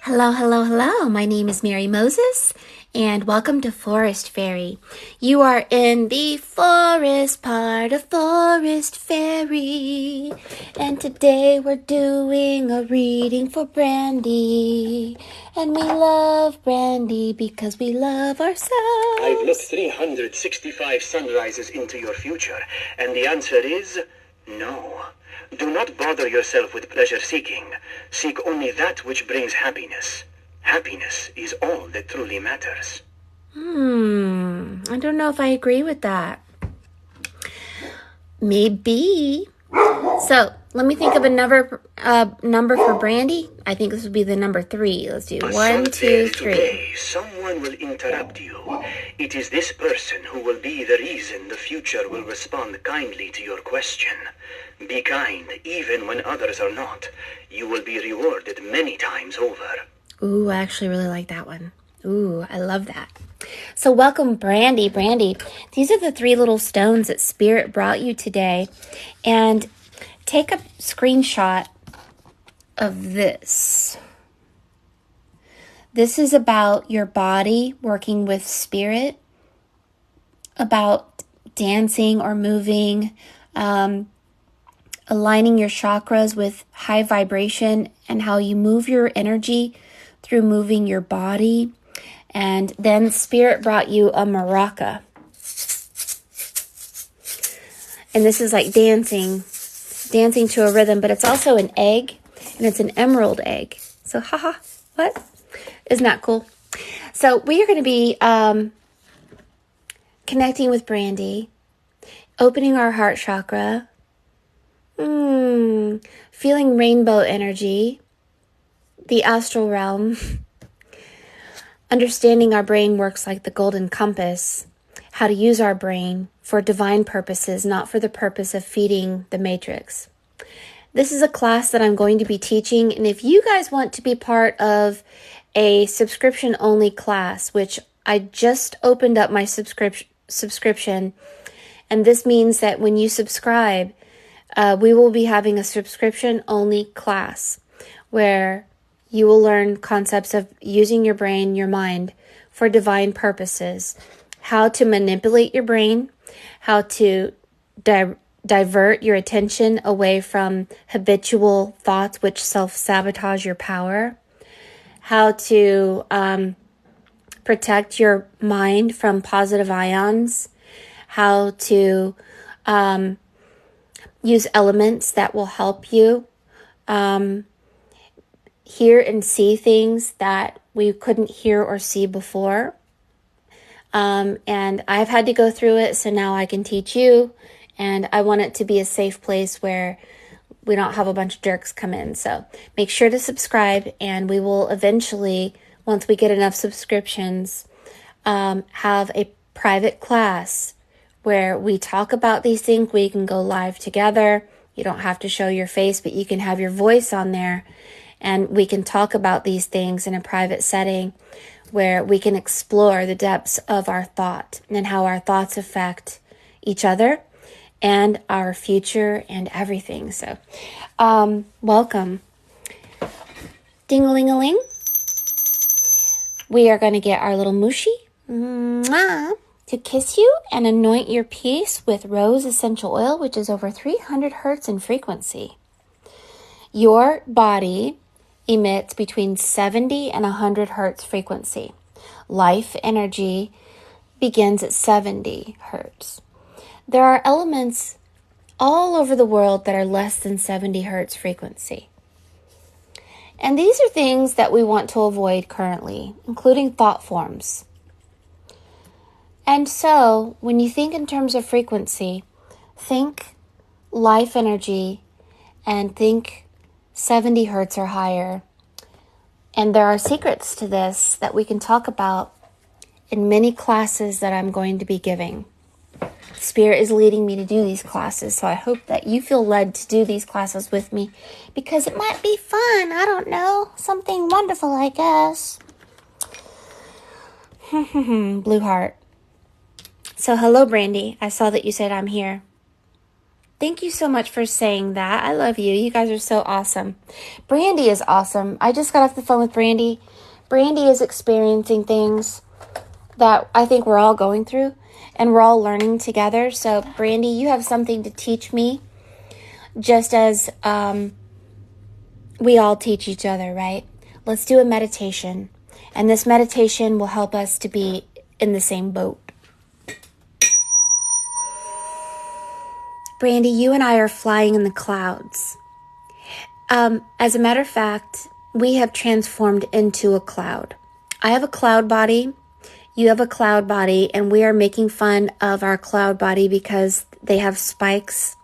Hello, hello, hello. My name is Mary Moses, and welcome to Forest Fairy. You are in the forest part of Forest Fairy, and today we're doing a reading for Brandy. And we love Brandy because we love ourselves. I've looked 365 sunrises into your future, and the answer is no. Do not bother yourself with pleasure-seeking. Seek only that which brings happiness. Happiness is all that truly matters. I don't know if I agree with that. Maybe. So, let me think of a number for Brandy. I think this would be the number 3. Let's do 1, 2, 3. Today, someone will interrupt you. It is this person who will be the reason the future will respond kindly to your question. Be kind, even when others are not. You will be rewarded many times over. Ooh, I actually really like that one. Ooh, I love that. So welcome, Brandy. Brandy, these are the 3 little stones that Spirit brought you today. And take a screenshot of this. This is about your body working with Spirit, about dancing or moving, aligning your chakras with high vibration and how you move your energy through moving your body. And then Spirit brought you a maraca. And this is like dancing to a rhythm, but it's also an egg, and it's an emerald egg. So, haha, what? Isn't that cool? So we are going to be connecting with Brandy, opening our heart chakra, feeling rainbow energy, the astral realm, understanding our brain works like the golden compass, how to use our brain for divine purposes, not for the purpose of feeding the matrix. This is a class that I'm going to be teaching, and if you guys want to be part of a subscription-only class, which I just opened up my subscription, and this means that when you subscribe, we will be having a subscription-only class where you will learn concepts of using your brain, your mind, for divine purposes, how to manipulate your brain, how to divert your attention away from habitual thoughts which self-sabotage your power, how to protect your mind from positive ions, how to use elements that will help you hear and see things that we couldn't hear or see before. And I've had to go through it, so now I can teach you. And I want it to be a safe place where we don't have a bunch of jerks come in. So make sure to subscribe, and we will eventually, once we get enough subscriptions, have a private class where we talk about these things. We can go live together. You don't have to show your face, but you can have your voice on there. And we can talk about these things in a private setting where we can explore the depths of our thought and how our thoughts affect each other and our future and everything. So, welcome. Ding-a-ling-a-ling. We are going to get our little Mushi to kiss you and anoint your piece with rose essential oil, which is over 300 hertz in frequency. Your body emits between 70 and 100 hertz frequency. Life energy begins at 70 hertz. There are elements all over the world that are less than 70 hertz frequency. And these are things that we want to avoid currently, including thought forms. And so, when you think in terms of frequency, think life energy and think 70 hertz or higher. And there are secrets to this that we can talk about in many classes that I'm going to be giving. Spirit is leading me to do these classes, so I hope that you feel led to do these classes with me because it might be fun. I don't know. Something wonderful, I guess. Blue heart. So hello, Brandy. I saw that you said I'm here. Thank you so much for saying that. I love you. You guys are so awesome. Brandy is awesome. I just got off the phone with Brandy. Brandy is experiencing things that I think we're all going through, and we're all learning together. So, Brandy, you have something to teach me, just as we all teach each other, right? Let's do a meditation, and this meditation will help us to be in the same boat. Brandy, you and I are flying in the clouds. As a matter of fact, we have transformed into a cloud. I have a cloud body. You have a cloud body, and we are making fun of our cloud body because they have spikes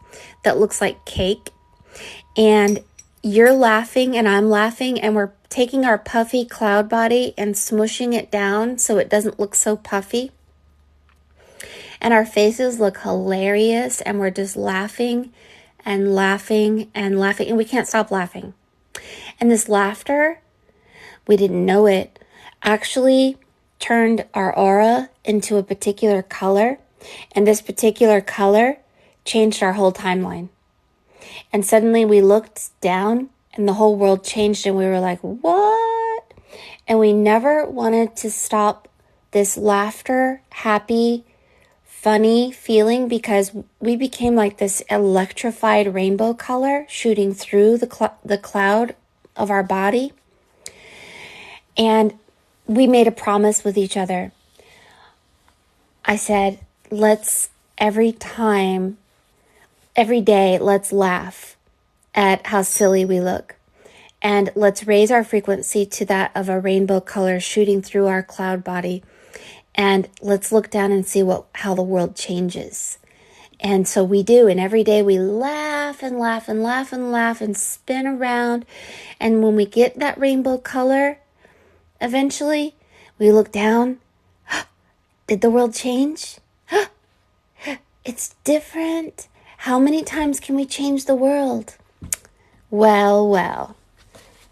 that looks like cake. And you're laughing and I'm laughing, and we're taking our puffy cloud body and smushing it down so it doesn't look so puffy. And our faces look hilarious, and we're just laughing and laughing and laughing, and we can't stop laughing. And this laughter, we didn't know it, actually turned our aura into a particular color, and this particular color changed our whole timeline. And suddenly we looked down, and the whole world changed, and we were like, what? And we never wanted to stop this laughter, happy, funny feeling, because we became like this electrified rainbow color shooting through the cloud of our body. And we made a promise with each other. I said, every day, let's laugh at how silly we look. And let's raise our frequency to that of a rainbow color shooting through our cloud body. And let's look down and see how the world changes. And so we do. And every day we laugh and laugh and laugh and laugh and spin around. And when we get that rainbow color, eventually we look down. Did the world change? It's different. How many times can we change the world? Well.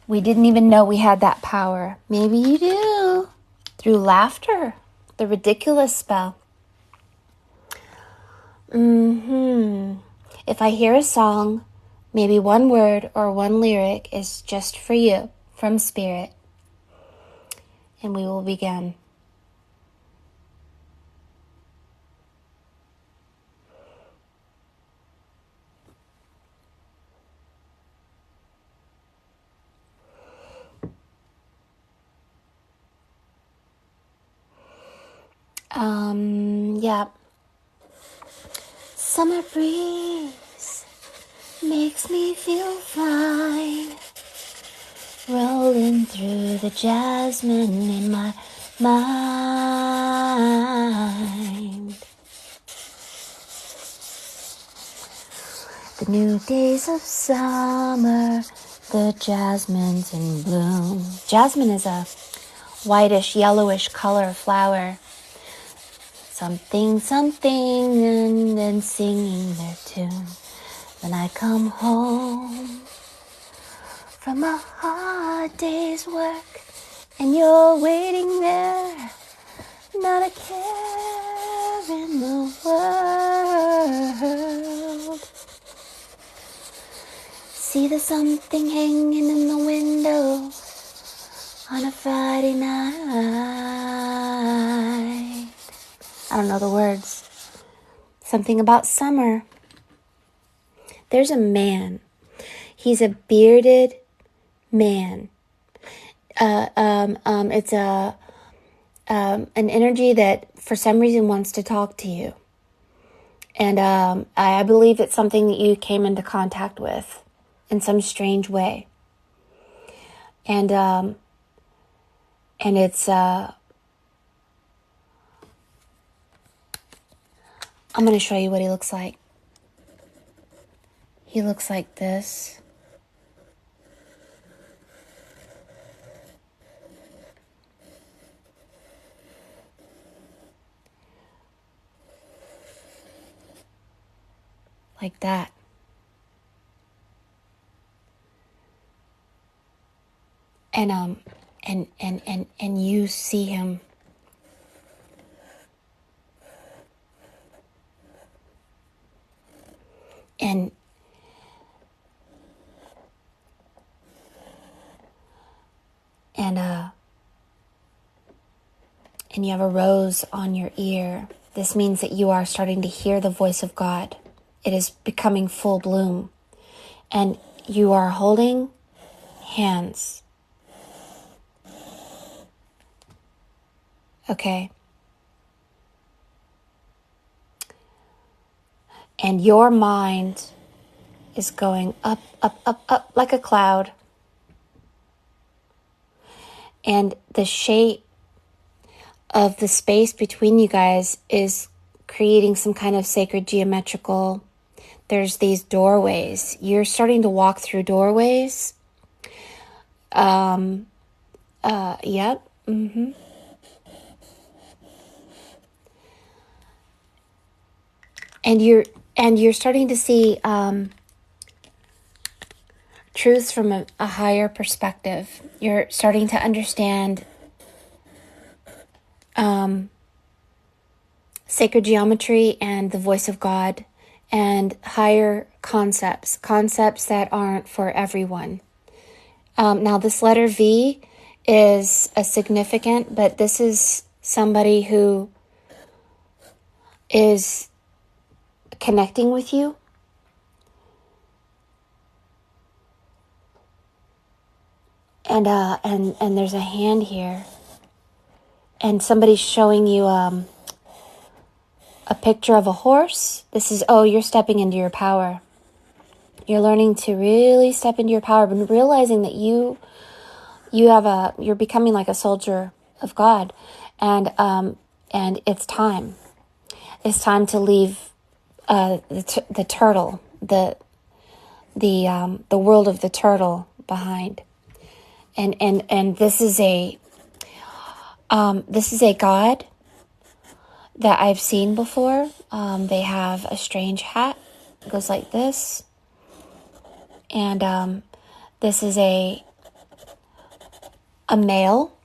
We didn't even know we had that power. Maybe you do. Through laughter. The ridiculous spell. If I hear a song, maybe one word or one lyric is just for you from Spirit. And we will begin. Yeah. Summer breeze makes me feel fine, rolling through the jasmine in my mind. The new days of summer, the jasmine's in bloom. Jasmine is a whitish, yellowish color flower. Something, and then singing their tune. When I come home from a hard day's work, and you're waiting there, not a care in the world. See the something hanging in the window on a Friday night. I don't know the words. Something about summer. There's a man. He's a bearded man. It's an energy that for some reason wants to talk to you. And I believe it's something that you came into contact with in some strange way. And it's I'm going to show you what he looks like. He looks like this. Like that. And you see him. and and and you have a rose on your ear. This means that you are starting to hear the voice of God. It is becoming full bloom. And you are holding hands. Okay? And your mind is going up, up, up, up like a cloud. And the shape of the space between you guys is creating some kind of sacred geometrical. There's these doorways. You're starting to walk through doorways. Yep. Mm-hmm. And you're starting to see truths from a higher perspective. You're starting to understand sacred geometry and the voice of God and higher concepts that aren't for everyone. Now, this letter V is a significant, but this is somebody who is connecting with you. And there's a hand here. And somebody's showing you a picture of a horse. This is, you're stepping into your power. You're learning to really step into your power, but realizing that you're becoming like a soldier of God, and it's time. It's time to leave the turtle, the world of the turtle behind, and this is a God that I've seen before. They have a strange hat. It goes like this. And this is a male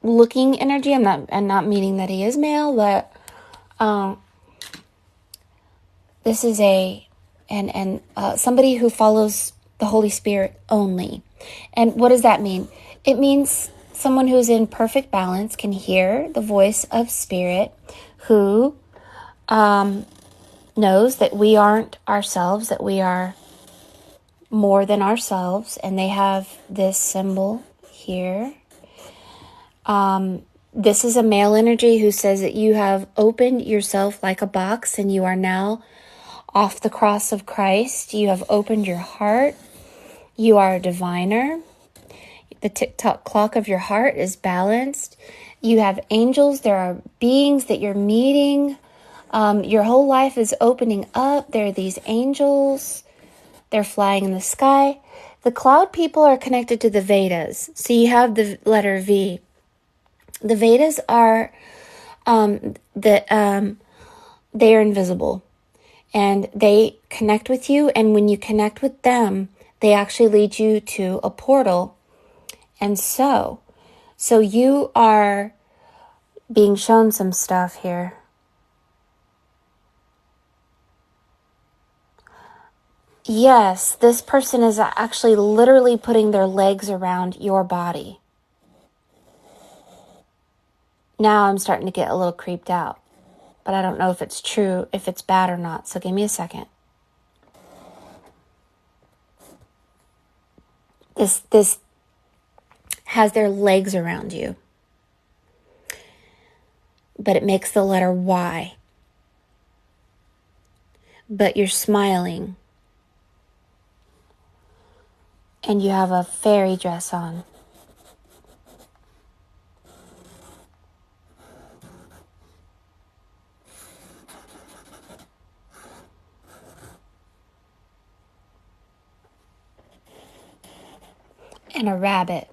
looking energy. I'm not meaning that he is male, but this is somebody who follows the Holy Spirit only. And what does that mean? It means someone who's in perfect balance can hear the voice of Spirit, who knows that we aren't ourselves, that we are more than ourselves, and they have this symbol here. This is a male energy who says that you have opened yourself like a box and you are now off the cross of Christ. You have opened your heart. You are a diviner. The tick-tock clock of your heart is balanced. You have angels. There are beings that you're meeting. Your whole life is opening up. There are these angels. They're flying in the sky. The cloud people are connected to the Vedas. So you have the letter V. The Vedas are they are invisible, and they connect with you. And when you connect with them, they actually lead you to a portal. And so you are being shown some stuff here. Yes, this person is actually literally putting their legs around your body. Now I'm starting to get a little creeped out, but I don't know if it's true, if it's bad or not. So give me a second. This has their legs around you, but it makes the letter Y. But you're smiling. And you have a fairy dress on. And a rabbit.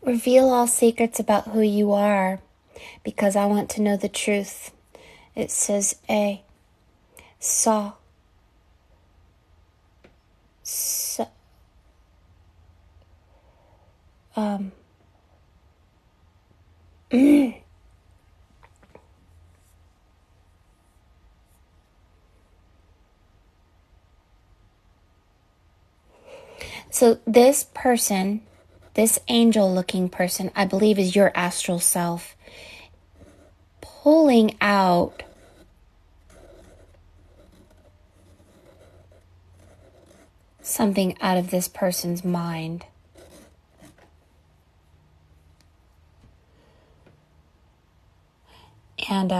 Reveal all secrets about who you are, because I want to know the truth. It says A. Saw. So, so this person, this angel-looking person, I believe is your astral self, pulling out something out of this person's mind. And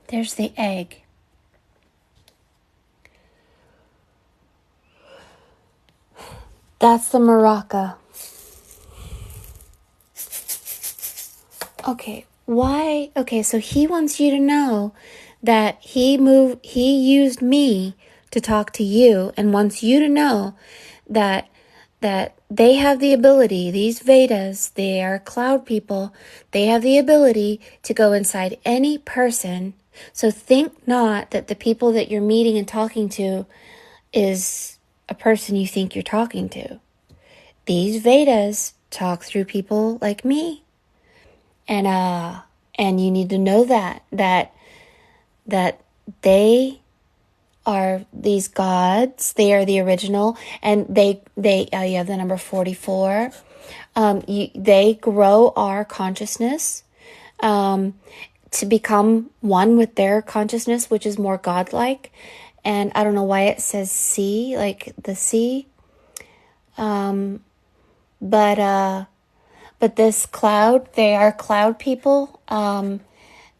there's the egg. That's the maraca. Okay, why? Okay, so he wants you to know that he used me to talk to you, and wants you to know that they have the ability, these Vedas, they are cloud people, they have the ability to go inside any person. So think not that the people that you're meeting and talking to is a person you think you're talking to. These Vedas talk through people like me. And you need to know that they are these gods. They are the original, and they you have the number 44. They grow our consciousness to become one with their consciousness, which is more godlike. And I don't know why it says sea, like the sea. But this cloud, they are cloud people.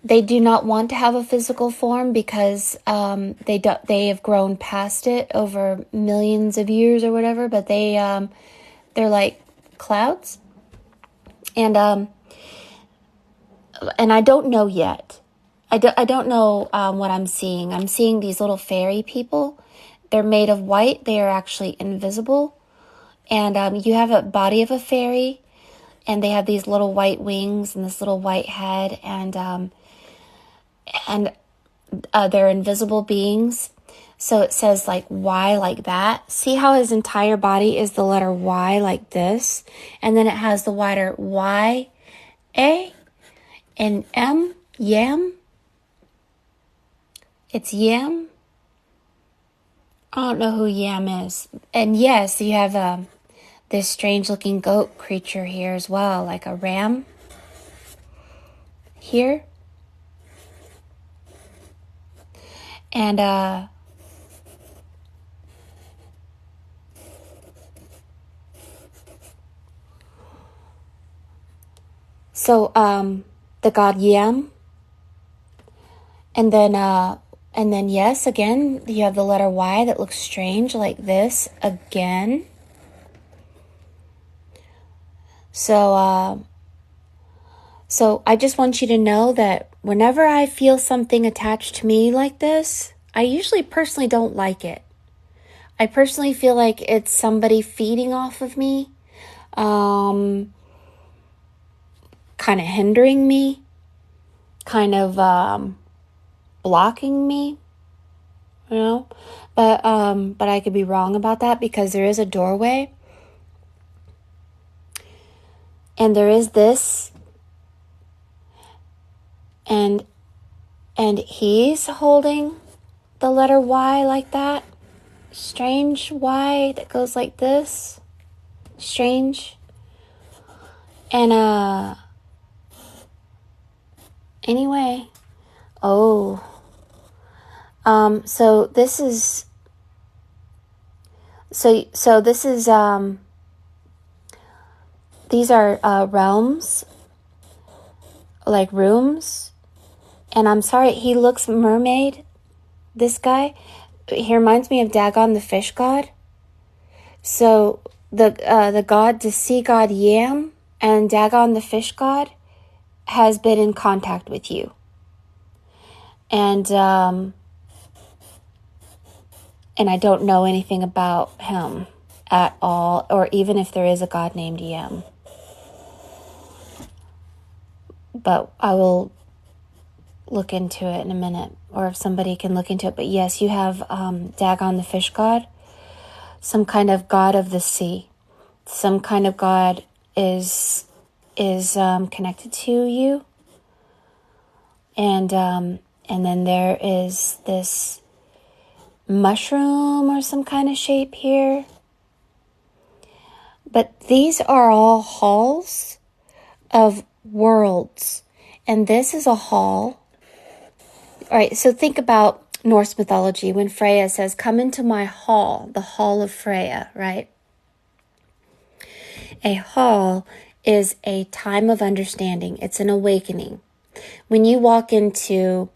They do not want to have a physical form because they have grown past it over millions of years or whatever. But they're like clouds, and I don't know yet. I don't know what I'm seeing. I'm seeing these little fairy people. They're made of white. They are actually invisible, and you have a body of a fairy. And they have these little white wings and this little white head, and they're invisible beings. So it says like Y like that. See how his entire body is the letter Y like this? And then it has the wider Y, A, and M, yam. It's yam. I don't know who yam is. And yes, you have this strange looking goat creature here as well, like a ram here. And so the god Yam, and then yes, again you have the letter Y that looks strange like this again. So I just want you to know that whenever I feel something attached to me like this, I usually personally don't like it. I personally feel like it's somebody feeding off of me, kind of hindering me, kind of blocking me, you know. But I could be wrong about that, because there is a doorway. And there is this, and he's holding the letter Y like that. Strange Y that goes like this. Strange. And anyway. Oh. So this is these are realms, like rooms. And I'm sorry, he looks mermaid, this guy. He reminds me of Dagon the fish god. So the god, the sea god Yam, and Dagon the fish god has been in contact with you. And I don't know anything about him at all, or even if there is a god named Yam. But I will look into it in a minute, or if somebody can look into it. But yes, you have Dagon the fish god, some kind of god of the sea. Some kind of god is connected to you. And then there is this mushroom or some kind of shape here. But these are all halls of worlds. And this is a hall. All right, so think about Norse mythology when Freya says, "Come into my hall," the hall of Freya, right? A hall is a time of understanding. It's an awakening. When you walk into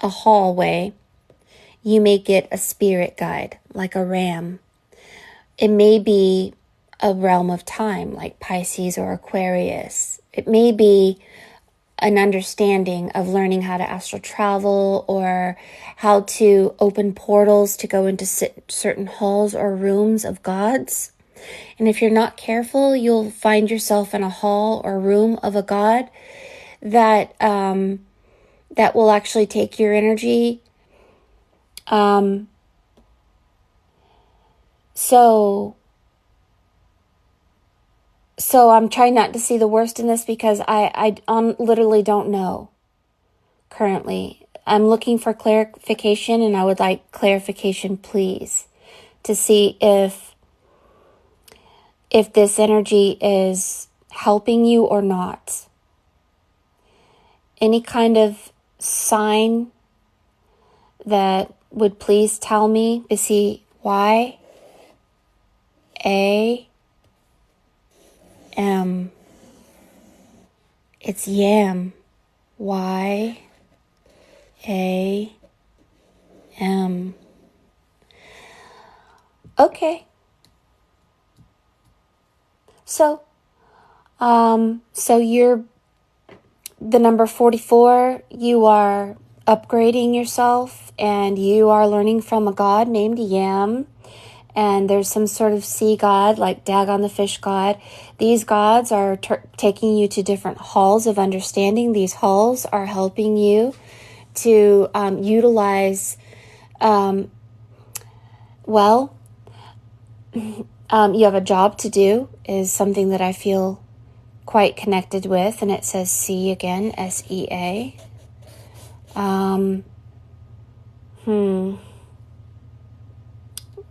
a hallway, you may get a spirit guide, like a ram. It may be a realm of time, like Pisces or Aquarius. It may be an understanding of learning how to astral travel, or how to open portals to go into certain halls or rooms of gods. And if you're not careful, you'll find yourself in a hall or room of a god that will actually take your energy. So I'm trying not to see the worst in this, because I literally don't know currently. I'm looking for clarification, and I would like clarification, please, to see if this energy is helping you or not. Any kind of sign that would please tell me to see why it's Yam. Y-A-M. Okay. So you're the number 44. You are upgrading yourself, and you are learning from a god named Yam. And there's some sort of sea god like Dagon the fish god. These gods are taking you to different halls of understanding. These halls are helping you to utilize, you have a job to do, is something that I feel quite connected with. And it says sea again, S-E-A.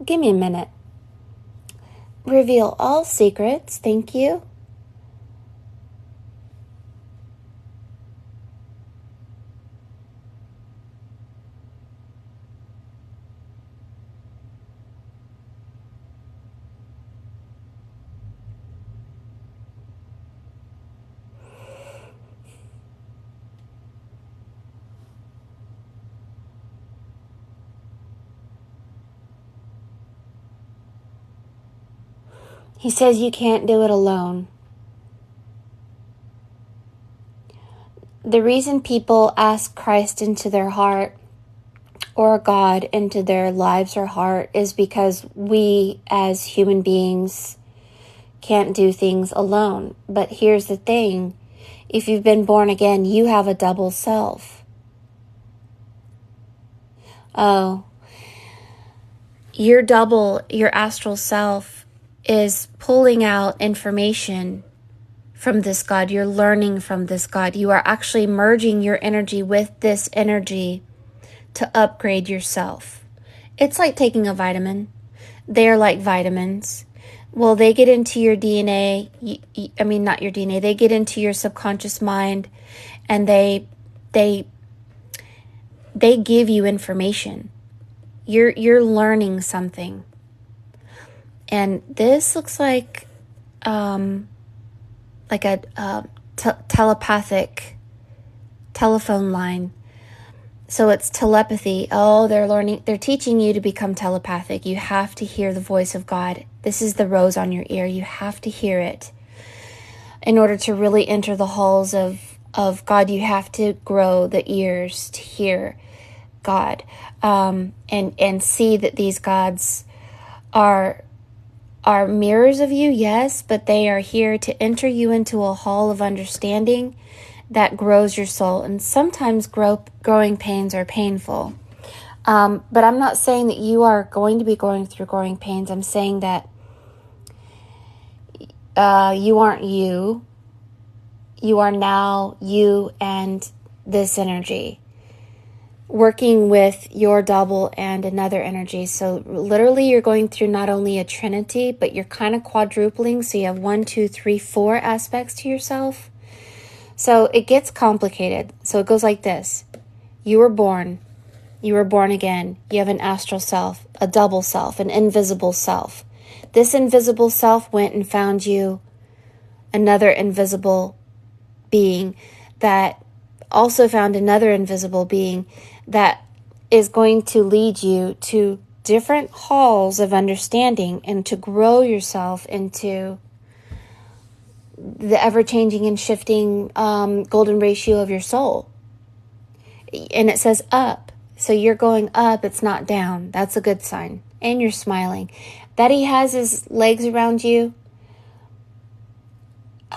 Give me a minute. Reveal all secrets. Thank you. He says you can't do it alone. The reason people ask Christ into their heart, or God into their lives or heart, is because we as human beings can't do things alone. But here's the thing. If you've been born again, you have a double self. Oh, your astral self is pulling out information from this God. You're learning from this God. You are actually merging your energy with this energy to upgrade yourself. It's like taking a vitamin. They're like vitamins. Well, they get into your DNA, not your DNA, they get into your subconscious mind, and they give you information. You're learning something. And this looks like a telepathic telephone line. So it's telepathy. Oh, they're teaching you to become telepathic. You have to hear the voice of God. This is the rose on your ear. You have to hear it. In order to really enter the halls of God, you have to grow the ears to hear God, and see that these gods are mirrors of you, yes, but they are here to enter you into a hall of understanding that grows your soul. And sometimes growing pains are painful. But I'm not saying that you are going to be going through growing pains. I'm saying that you aren't you. You are now you and this energy, working with your double and another energy. So literally you're going through not only a trinity, but you're kind of quadrupling. So you have 1, 2, 3, 4 aspects to yourself. So it gets complicated. So it goes like this. You were born again. You have an astral self, a double self, an invisible self. This invisible self went and found you another invisible being that also found another invisible being that is going to lead you to different halls of understanding and to grow yourself into the ever-changing and shifting golden ratio of your soul. And it says up. So you're going up, it's not down. That's a good sign. And you're smiling. That he has his legs around you.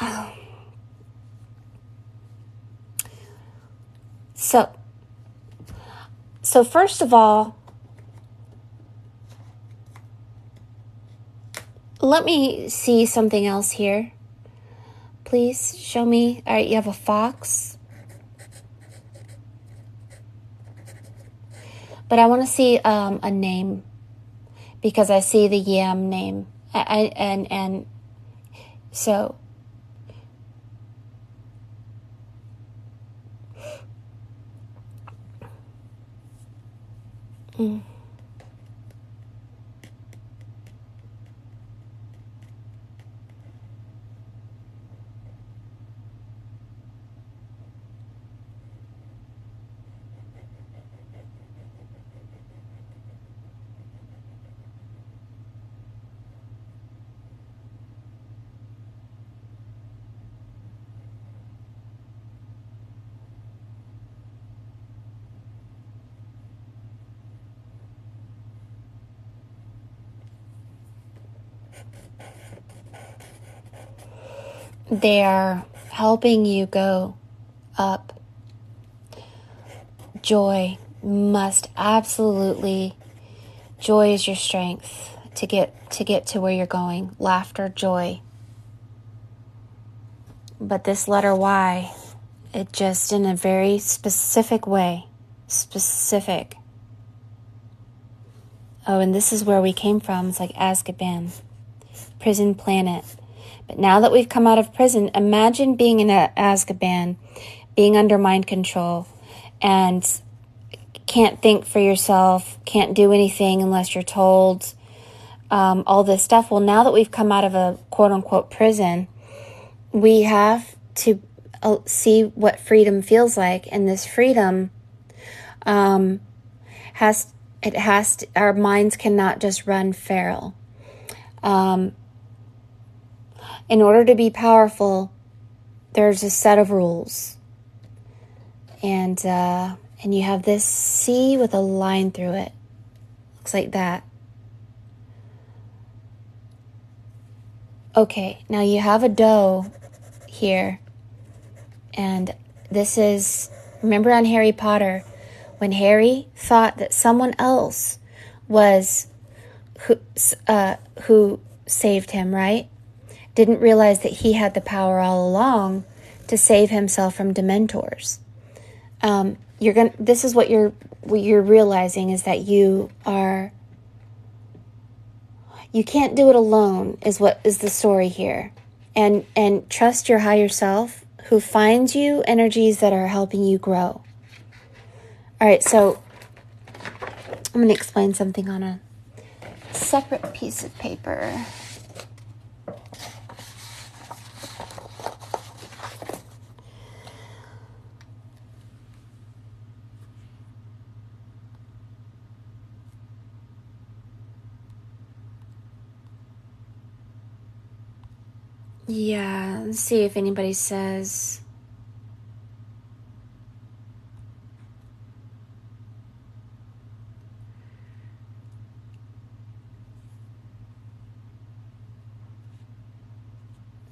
Oh. So first of all, let me see something else here. Please show me. All right, you have a fox. But I want to see a name, because I see the yam name. And so they are helping you go up. Joy joy is your strength to get to where you're going. Laughter, joy. But this letter Y, it just in a very specific way. Specific. Oh, and this is where we came from. It's like Azkaban. Prison planet. But now that we've come out of prison, imagine being in Azkaban, being under mind control, and can't think for yourself, can't do anything unless you're told, all this stuff. Well, now that we've come out of a quote-unquote prison, we have to see what freedom feels like. And this freedom our minds cannot just run feral. In order to be powerful, there's a set of rules. And you have this C with a line through it. Looks like that. Okay, now you have a doe here. And this is, remember on Harry Potter, when Harry thought that someone else was who saved him, right? Didn't realize that he had the power all along to save himself from Dementors. This is what you're what you're realizing is that you can't do it alone, is what is the story here. And trust your higher self, who finds you energies that are helping you grow. All right, so I'm going to explain something on a separate piece of paper. Yeah, let's see if anybody says.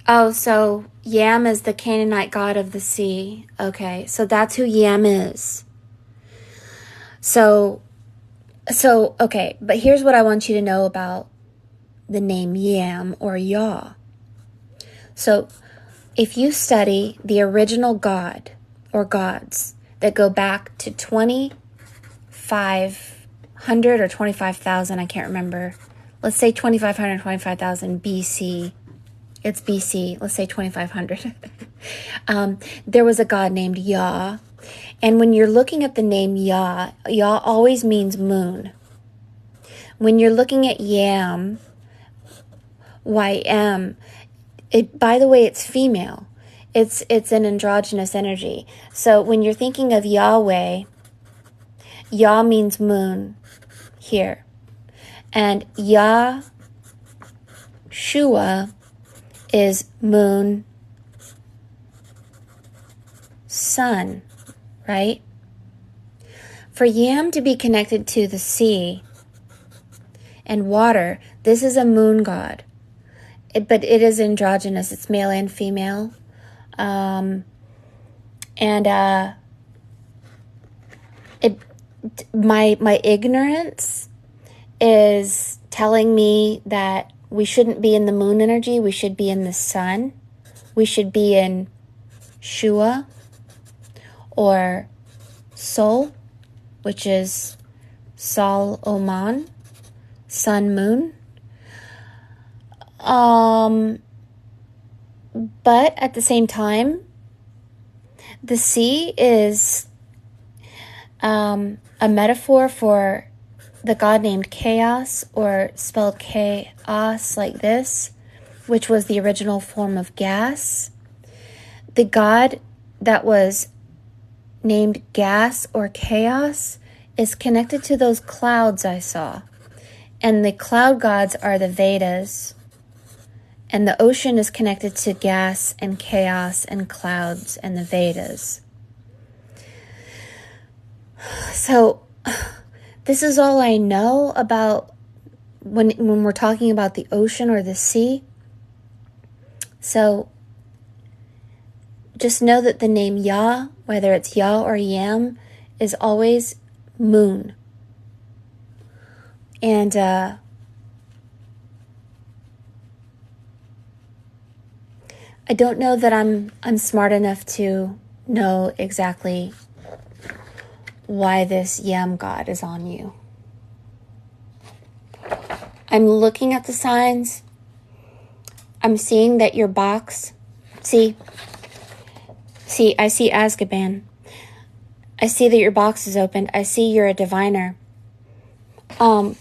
Oh, so Yam is the Canaanite god of the sea. Okay, so that's who Yam is. So, okay, but here's what I want you to know about the name Yam or Yah. So, if you study the original god or gods that go back to 2,500 or 25,000, I can't remember. Let's say 2,500, 25,000 BC. It's BC. Let's say 2,500. There was a god named Yah. And when you're looking at the name Yah, Yah always means moon. When you're looking at Yam, YM, by the way, it's female. It's an androgynous energy. So when you're thinking of Yahweh, Yah means moon here. And Yahshua is moon, sun, right? For Yam to be connected to the sea and water, this is a moon god. But it is androgynous. It's male and female. My ignorance is telling me that we shouldn't be in the moon energy. We should be in the sun. We should be in Shua or Sol, which is Sol Oman, sun, moon. But at the same time, the sea is a metaphor for the god named Chaos, or spelled chaos like this, which was the original form of gas. The god that was named Gas or Chaos is connected to those clouds I saw. And the cloud gods are the Vedas. And the ocean is connected to gas and chaos and clouds and the Vedas. So this is all I know about when we're talking about the ocean or the sea. So just know that the name Yah, whether it's Yah or Yam, is always moon. And I don't know that I'm smart enough to know exactly why this Yam god is on you. I'm looking at the signs. I'm seeing that your box, see, I see Azkaban. I see that your box is opened. I see you're a diviner. When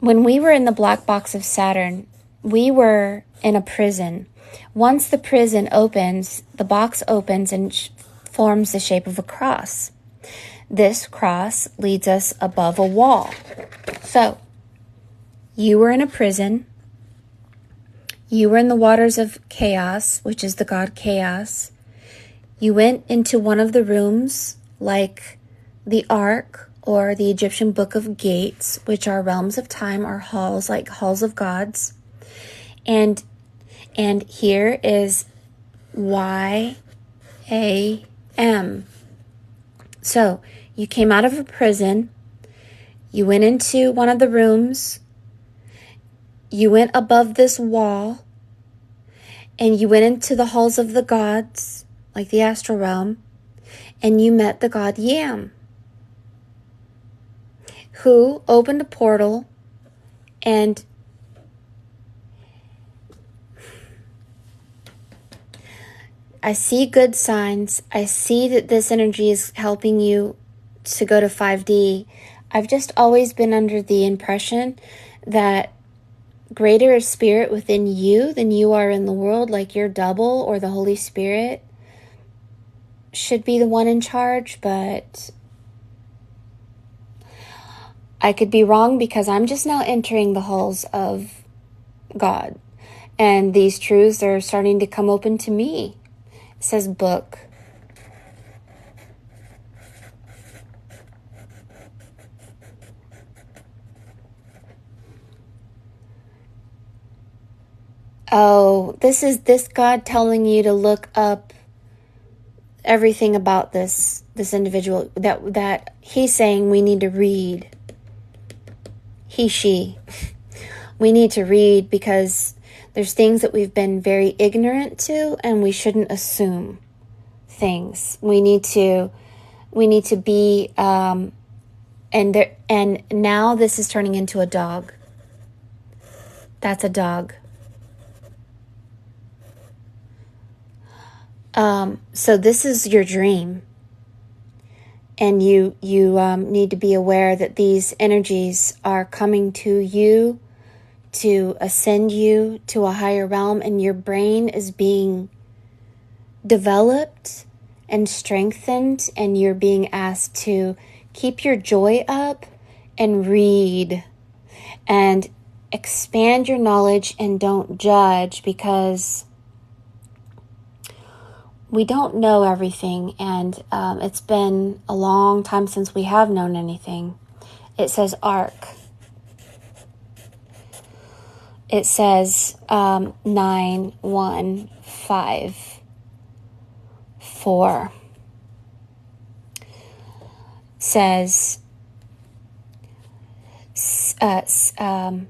we were in the black box of Saturn, we were in a prison. Once the prison opens, the box opens and forms the shape of a cross. This cross leads us above a wall. So, you were in a prison. You were in the waters of chaos, which is the god Chaos. You went into one of the rooms, like the Ark or the Egyptian Book of Gates, which are realms of time or halls, like halls of gods. And here is YAM. So, you came out of a prison. You went into one of the rooms. You went above this wall. And you went into the halls of the gods, like the astral realm. And you met the god Yam. who opened a portal, and I see good signs. I see that this energy is helping you to go to 5D. I've just always been under the impression that greater is spirit within you than you are in the world, like your double or the Holy Spirit should be the one in charge, but I could be wrong because I'm just now entering the halls of God, and these truths are starting to come open to me. It says book. Oh, this is this God telling you to look up everything about this individual that he's saying we need to read. He, she. We need to read because there's things that we've been very ignorant to, and we shouldn't assume things. We need to be and now this is turning into a dog. That's a dog. So this is your dream, and you need to be aware that these energies are coming to you to ascend you to a higher realm, and your brain is being developed and strengthened, and you're being asked to keep your joy up and read and expand your knowledge and don't judge, because we don't know everything, and it's been a long time since we have known anything. It says arc. It says 9154. Says again,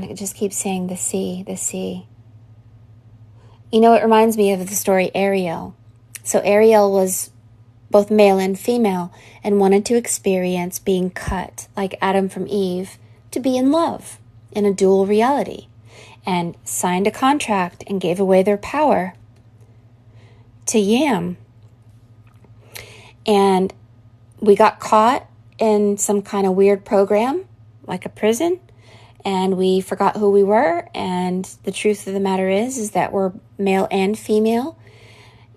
it just keeps saying the sea, the sea. You know, it reminds me of the story Ariel. So Ariel was both male and female and wanted to experience being cut, like Adam from Eve, to be in love in a dual reality, and signed a contract and gave away their power to Yam. And we got caught in some kind of weird program, like a prison, and we forgot who we were. And the truth of the matter is that we're male and female.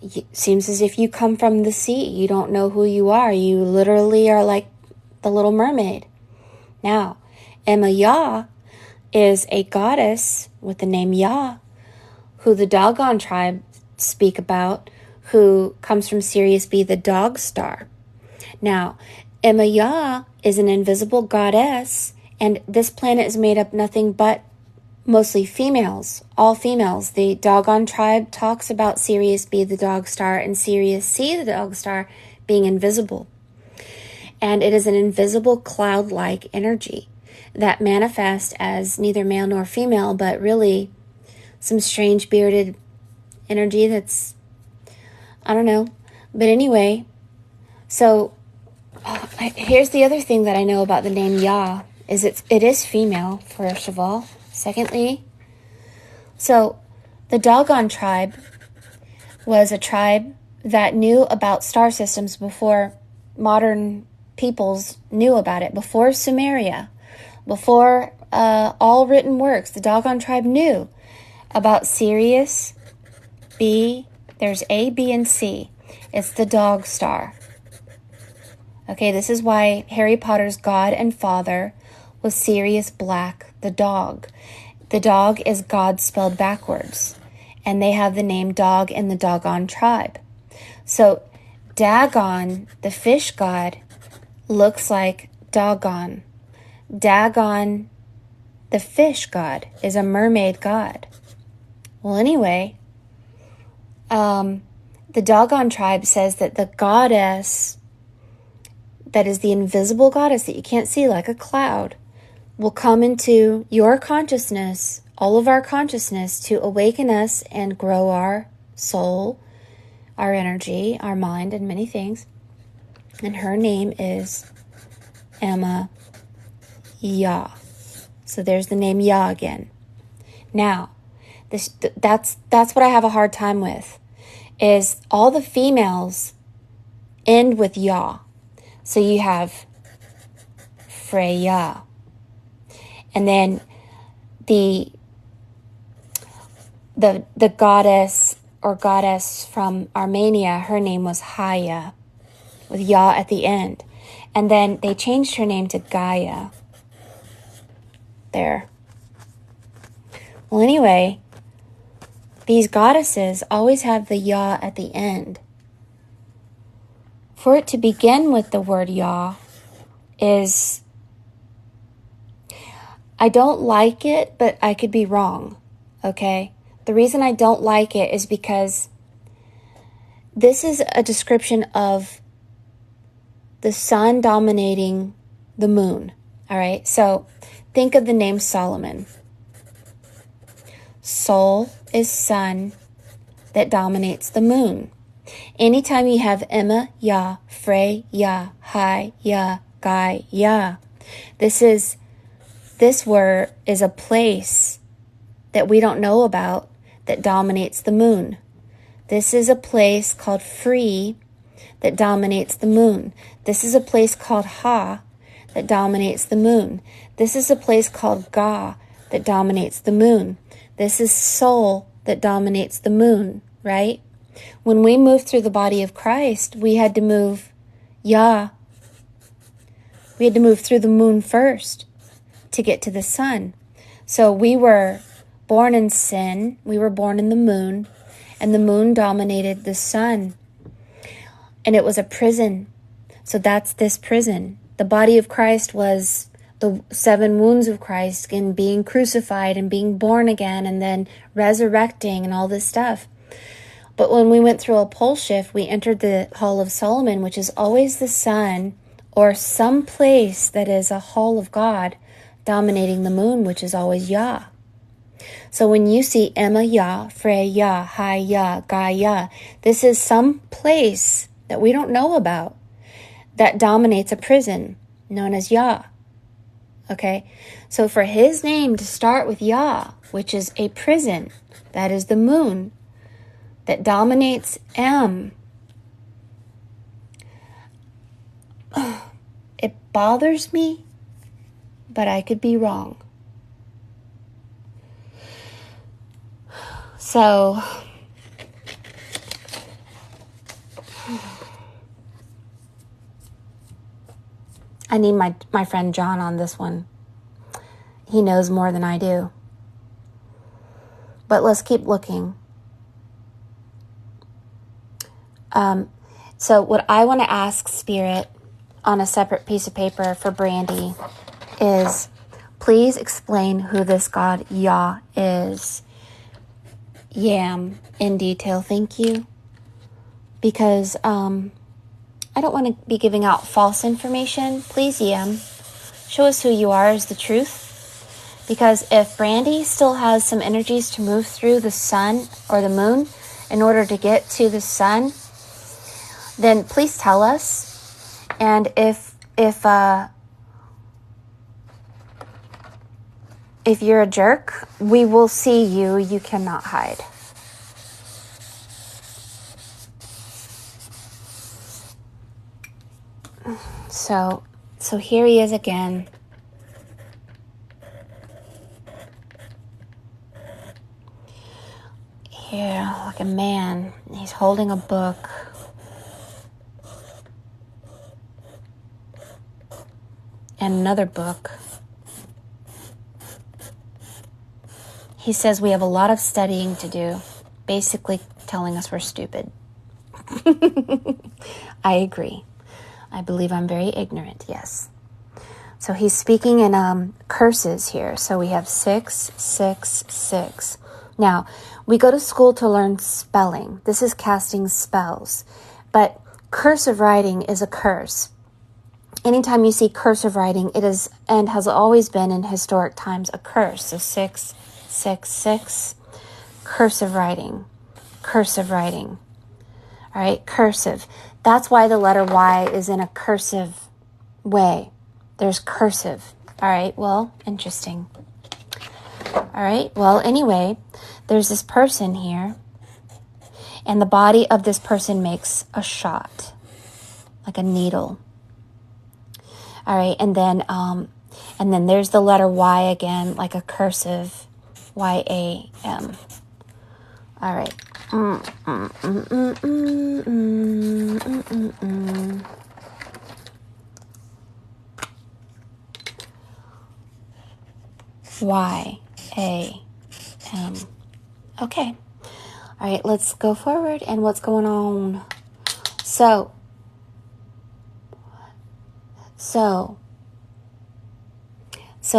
It seems as if you come from the sea. You don't know who you are. You literally are like the Little Mermaid. Now, Emma Yah is a goddess with the name Yah, who the Dogon tribe speak about, who comes from Sirius B, the dog star. Now, Emma Yah is an invisible goddess, and this planet is made up nothing but mostly females, all females. The Dogon tribe talks about Sirius B, the dog star, and Sirius C, the dog star, being invisible. And it is an invisible cloud-like energy that manifests as neither male nor female, but really some strange bearded energy that's, I don't know. But anyway, so here's the other thing that I know about the name Yah, is it is female, first of all. Secondly, so the Dogon tribe was a tribe that knew about star systems before modern peoples knew about it, before Sumeria, before all written works. The Dogon tribe knew about Sirius B. There's A, B, and C. It's the dog star. Okay, this is why Harry Potter's God and Father was Sirius Black, the dog. The dog is God spelled backwards, and they have the name dog in the Dogon tribe. So Dagon, the fish god, looks like Dagon. Dagon, the fish god, is a mermaid god. Well, anyway, the Dogon tribe says that the goddess, that is the invisible goddess that you can't see, like a cloud, will come into your consciousness, all of our consciousness, to awaken us and grow our soul, our energy, our mind, and many things. And her name is Emma, Yah. So there's the name Yah again. Now, that's what I have a hard time with, is all the females end with Yah. So you have Freya. And then the goddess or goddess from Armenia, her name was Haya, with Yah at the end. And then they changed her name to Gaia. There. Well, anyway, these goddesses always have the Yah at the end. For it to begin with the word Yah is, I don't like it, but I could be wrong, okay? The reason I don't like it is because this is a description of the sun dominating the moon, all right? So think of the name Solomon. Sol is sun that dominates the moon. Anytime you have Emma, Yah, Frey, Yah, Hai, Yah, Gai, Yah, this word is a place that we don't know about that dominates the moon. This is a place called Free that dominates the moon. This is a place called Ha that dominates the moon. This is a place called Ga that dominates the moon. This is Sol that dominates the moon, right? When we moved through the body of Christ, we had to move Yah. We had to move through the moon first to get to the sun. So we were born in sin. We were born in the moon, and the moon dominated the sun. And it was a prison. So that's this prison. The body of Christ was the 7 wounds of Christ, and being crucified and being born again and then resurrecting and all this stuff. But when we went through a pole shift, we entered the Hall of Solomon, which is always the sun or some place that is a hall of God dominating the moon, which is always Yah. So when you see Emma Yah, Frey Yah, Hai Yah, Gai Yah, this is some place that we don't know about that dominates a prison known as Yah. Okay, so for his name to start with Yah, which is a prison, that is the moon, that dominates M, it bothers me, but I could be wrong. So, I need my friend John on this one. He knows more than I do. But let's keep looking. So what I want to ask Spirit on a separate piece of paper for Brandy is, please explain who this God Yah is. Yam, in detail, thank you. Because I don't want to be giving out false information. Please, Yam, show us who you are as the truth. Because if Brandy still has some energies to move through the sun or the moon in order to get to the sun, then please tell us. And if you're a jerk, we will see you. You cannot hide. So here he is again. Here, like a man. He's holding a book. And another book. He says we have a lot of studying to do, basically telling us we're stupid. I agree. I believe I'm very ignorant, yes. So he's speaking in curses here. So we have 666. Now, we go to school to learn spelling. This is casting spells. But cursive writing is a curse. Anytime you see cursive writing, it is and has always been in historic times a curse. So 666, cursive writing. Cursive writing. All right, cursive. That's why the letter Y is in a cursive way. There's cursive. All right, well, interesting. All right, well, anyway, there's this person here, and the body of this person makes a shot, like a needle. All right, and then there's the letter Y again, like a cursive, Y-A-M. All right. Y-A-M. Okay. All right, let's go forward. And what's going on? So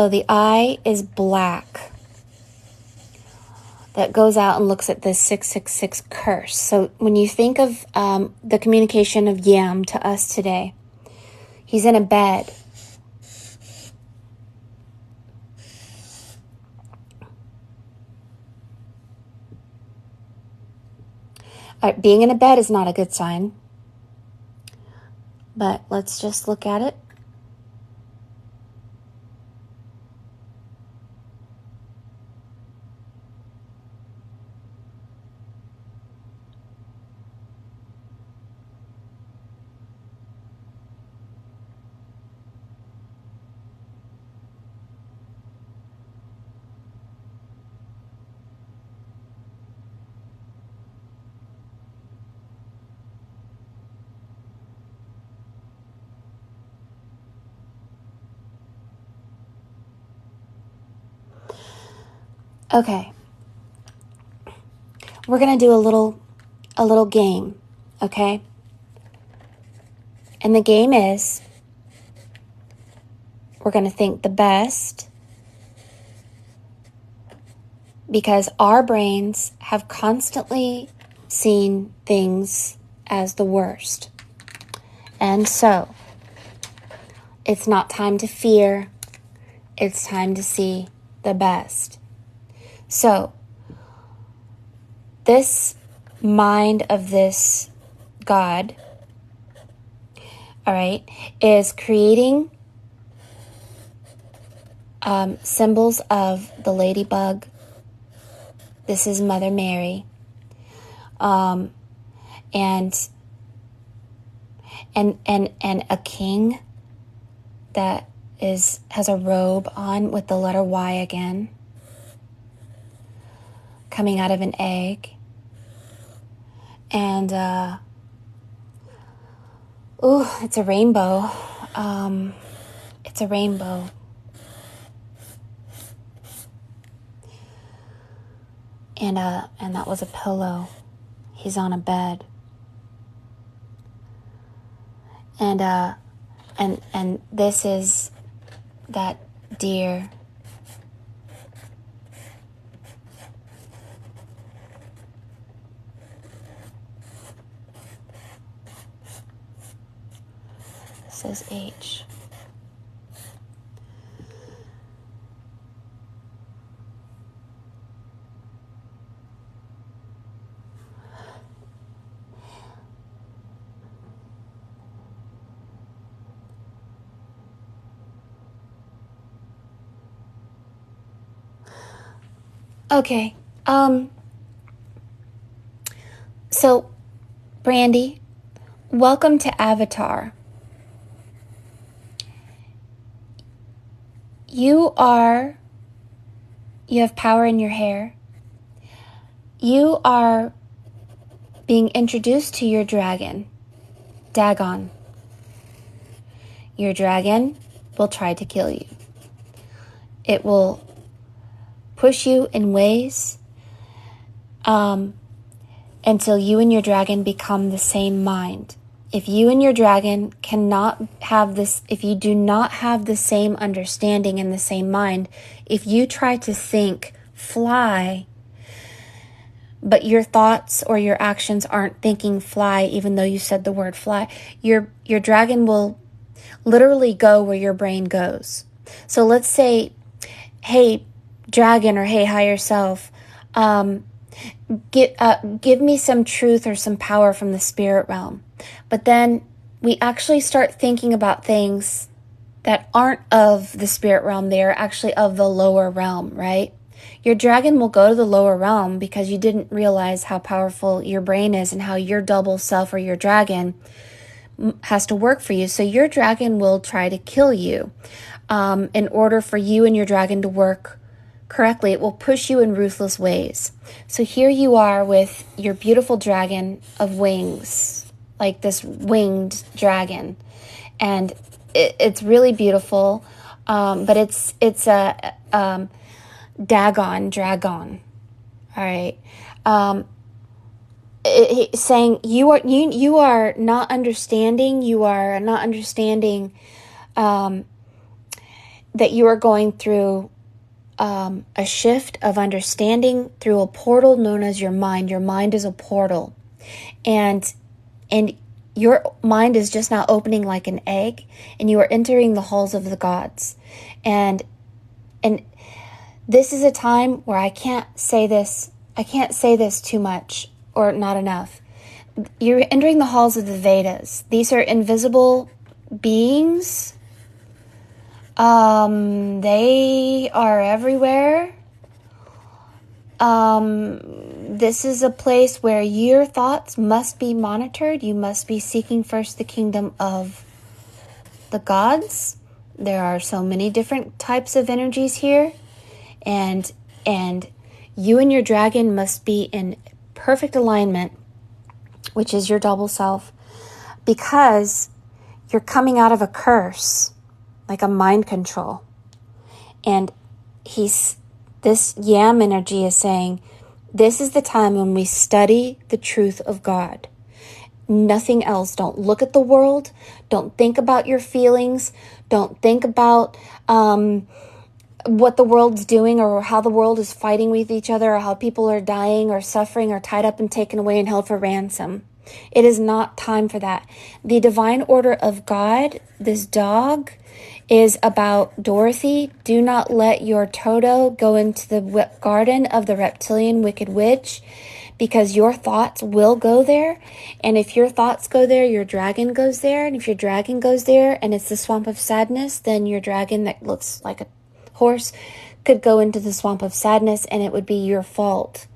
the eye is black. That goes out and looks at this 666 curse. So when you think of the communication of Yam to us today, he's in a bed. Being in a bed is not a good sign. But let's just look at it. Okay. We're going to do a little game, okay? And the game is we're going to think the best because our brains have constantly seen things as the worst. And so it's not time to fear. It's time to see the best. So this mind of this God, all right, is creating symbols of the ladybug. This is Mother Mary. And a king that has a robe on with the letter Y again, coming out of an egg. And it's a rainbow. It's a rainbow. And that was a pillow. He's on a bed. And this is that deer. This is H. Okay. So, Brandy, welcome to Avatar. You have power in your hair. You are being introduced to your dragon, Dagon. Your dragon will try to kill you. It will push you in ways until you and your dragon become the same mind. If you and your dragon cannot have this, if you do not have the same understanding and the same mind, if you try to think fly, but your thoughts or your actions aren't thinking fly, even though you said the word fly, your dragon will literally go where your brain goes. So let's say, hey, dragon, or hey, higher self, give me some truth or some power from the spirit realm. But then we actually start thinking about things that aren't of the spirit realm. They are actually of the lower realm, right? Your dragon will go to the lower realm because you didn't realize how powerful your brain is and how your double self or your dragon has to work for you. So your dragon will try to kill you in order for you and your dragon to work correctly. It will push you in ruthless ways. So here you are with your beautiful dragon of wings, like this winged dragon. And it's really beautiful, but it's a Dagon dragon. All right. Saying you are not understanding. You are not understanding that you are going through a shift of understanding through a portal known as your mind. Your mind is a portal, and your mind is just now opening like an egg, and you are entering the halls of the gods. And this is a time where I can't say this too much or not enough. You're entering the halls of the Vedas. These are invisible beings. They are everywhere. This is a place where your thoughts must be monitored. You must be seeking first the kingdom of the gods. There are so many different types of energies here, and you and your dragon must be in perfect alignment, which is your double self, because you're coming out of a curse, like a mind control. And this Yam energy is saying, this is the time when we study the truth of God. Nothing else. Don't look at the world. Don't think about your feelings. Don't think about what the world's doing or how the world is fighting with each other or how people are dying or suffering or tied up and taken away and held for ransom. It is not time for that. The divine order of God, this dog, is about Dorothy. Do not let your Toto go into the garden of the reptilian wicked witch, because your thoughts will go there. And if your thoughts go there, your dragon goes there. And if your dragon goes there and it's the swamp of sadness, then your dragon that looks like a horse could go into the swamp of sadness, and it would be your fault.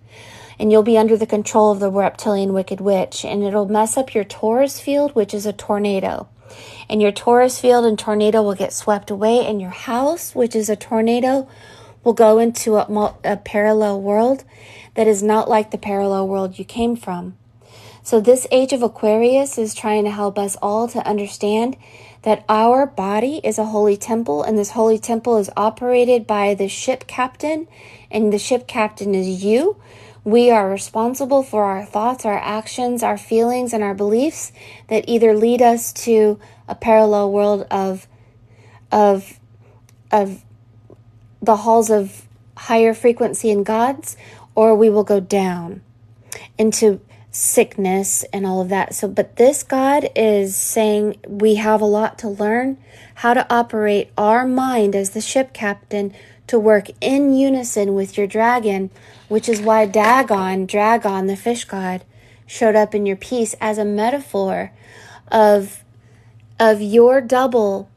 And you'll be under the control of the reptilian wicked witch, and it'll mess up your Taurus field, which is a tornado. And your Taurus field and tornado will get swept away, and your house, which is a tornado, will go into a parallel world that is not like the parallel world you came from. So this age of Aquarius is trying to help us all to understand that our body is a holy temple, and this holy temple is operated by the ship captain, and the ship captain is you. We are responsible for our thoughts, our actions, our feelings, and our beliefs that either lead us to a parallel world of the halls of higher frequency and gods, or we will go down into sickness and all of that. So, but this God is saying we have a lot to learn how to operate our mind as the ship captain to work in unison with your dragon, which is why Dagon, the fish god, showed up in your piece as a metaphor of your double.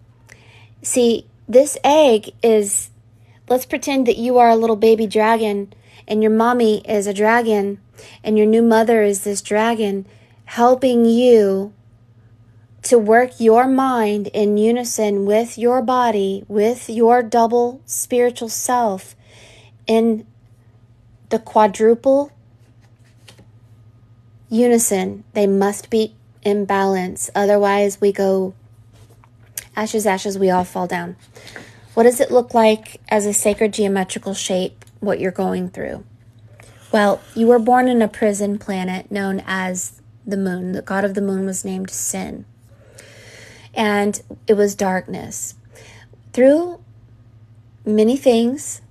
See, this egg is, let's pretend that you are a little baby dragon and your mommy is a dragon and your new mother is this dragon, helping you to work your mind in unison with your body, with your double spiritual self in the quadruple unison. They must be in balance. Otherwise, we go ashes, ashes, we all fall down. What does it look like as a sacred geometrical shape, what you're going through? Well, you were born in a prison planet known as the moon. The god of the moon was named Sin. And it was darkness. Through many things,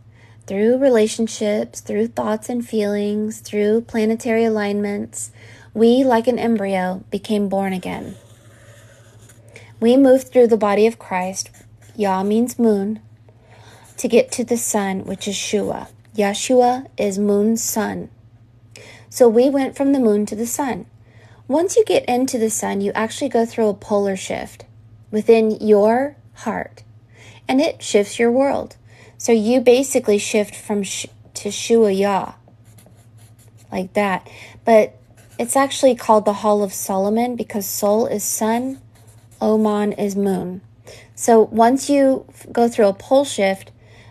through relationships, through thoughts and feelings, through planetary alignments, we, like an embryo, became born again. We moved through the body of Christ, Yah means moon, to get to the sun, which is Shua. Yeshua is moon's son. So we went from the moon to the sun. Once you get into the sun, you actually go through a polar shift within your heart. and it shifts your world. So you basically shift from to Shua Yah, like that. But it's actually called the Hall of Solomon because Sol is sun, Oman is moon. So once you go through a pole shift,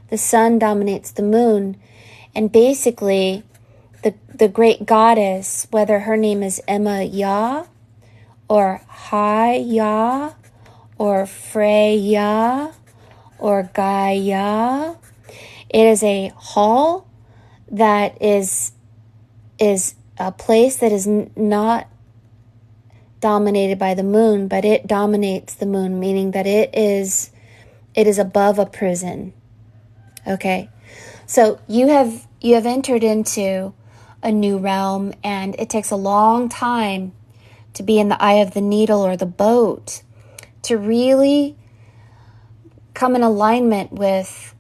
the sun dominates the moon, and basically the great goddess, whether her name is Emma Yah or Hai Yah or Freya or Gaia, it is a hall that is a place that is not dominated by the moon, but it dominates the moon, meaning that it is above a prison. Okay, so you have entered into a new realm, and it takes a long time to be in the eye of the needle or the boat to really come in alignment with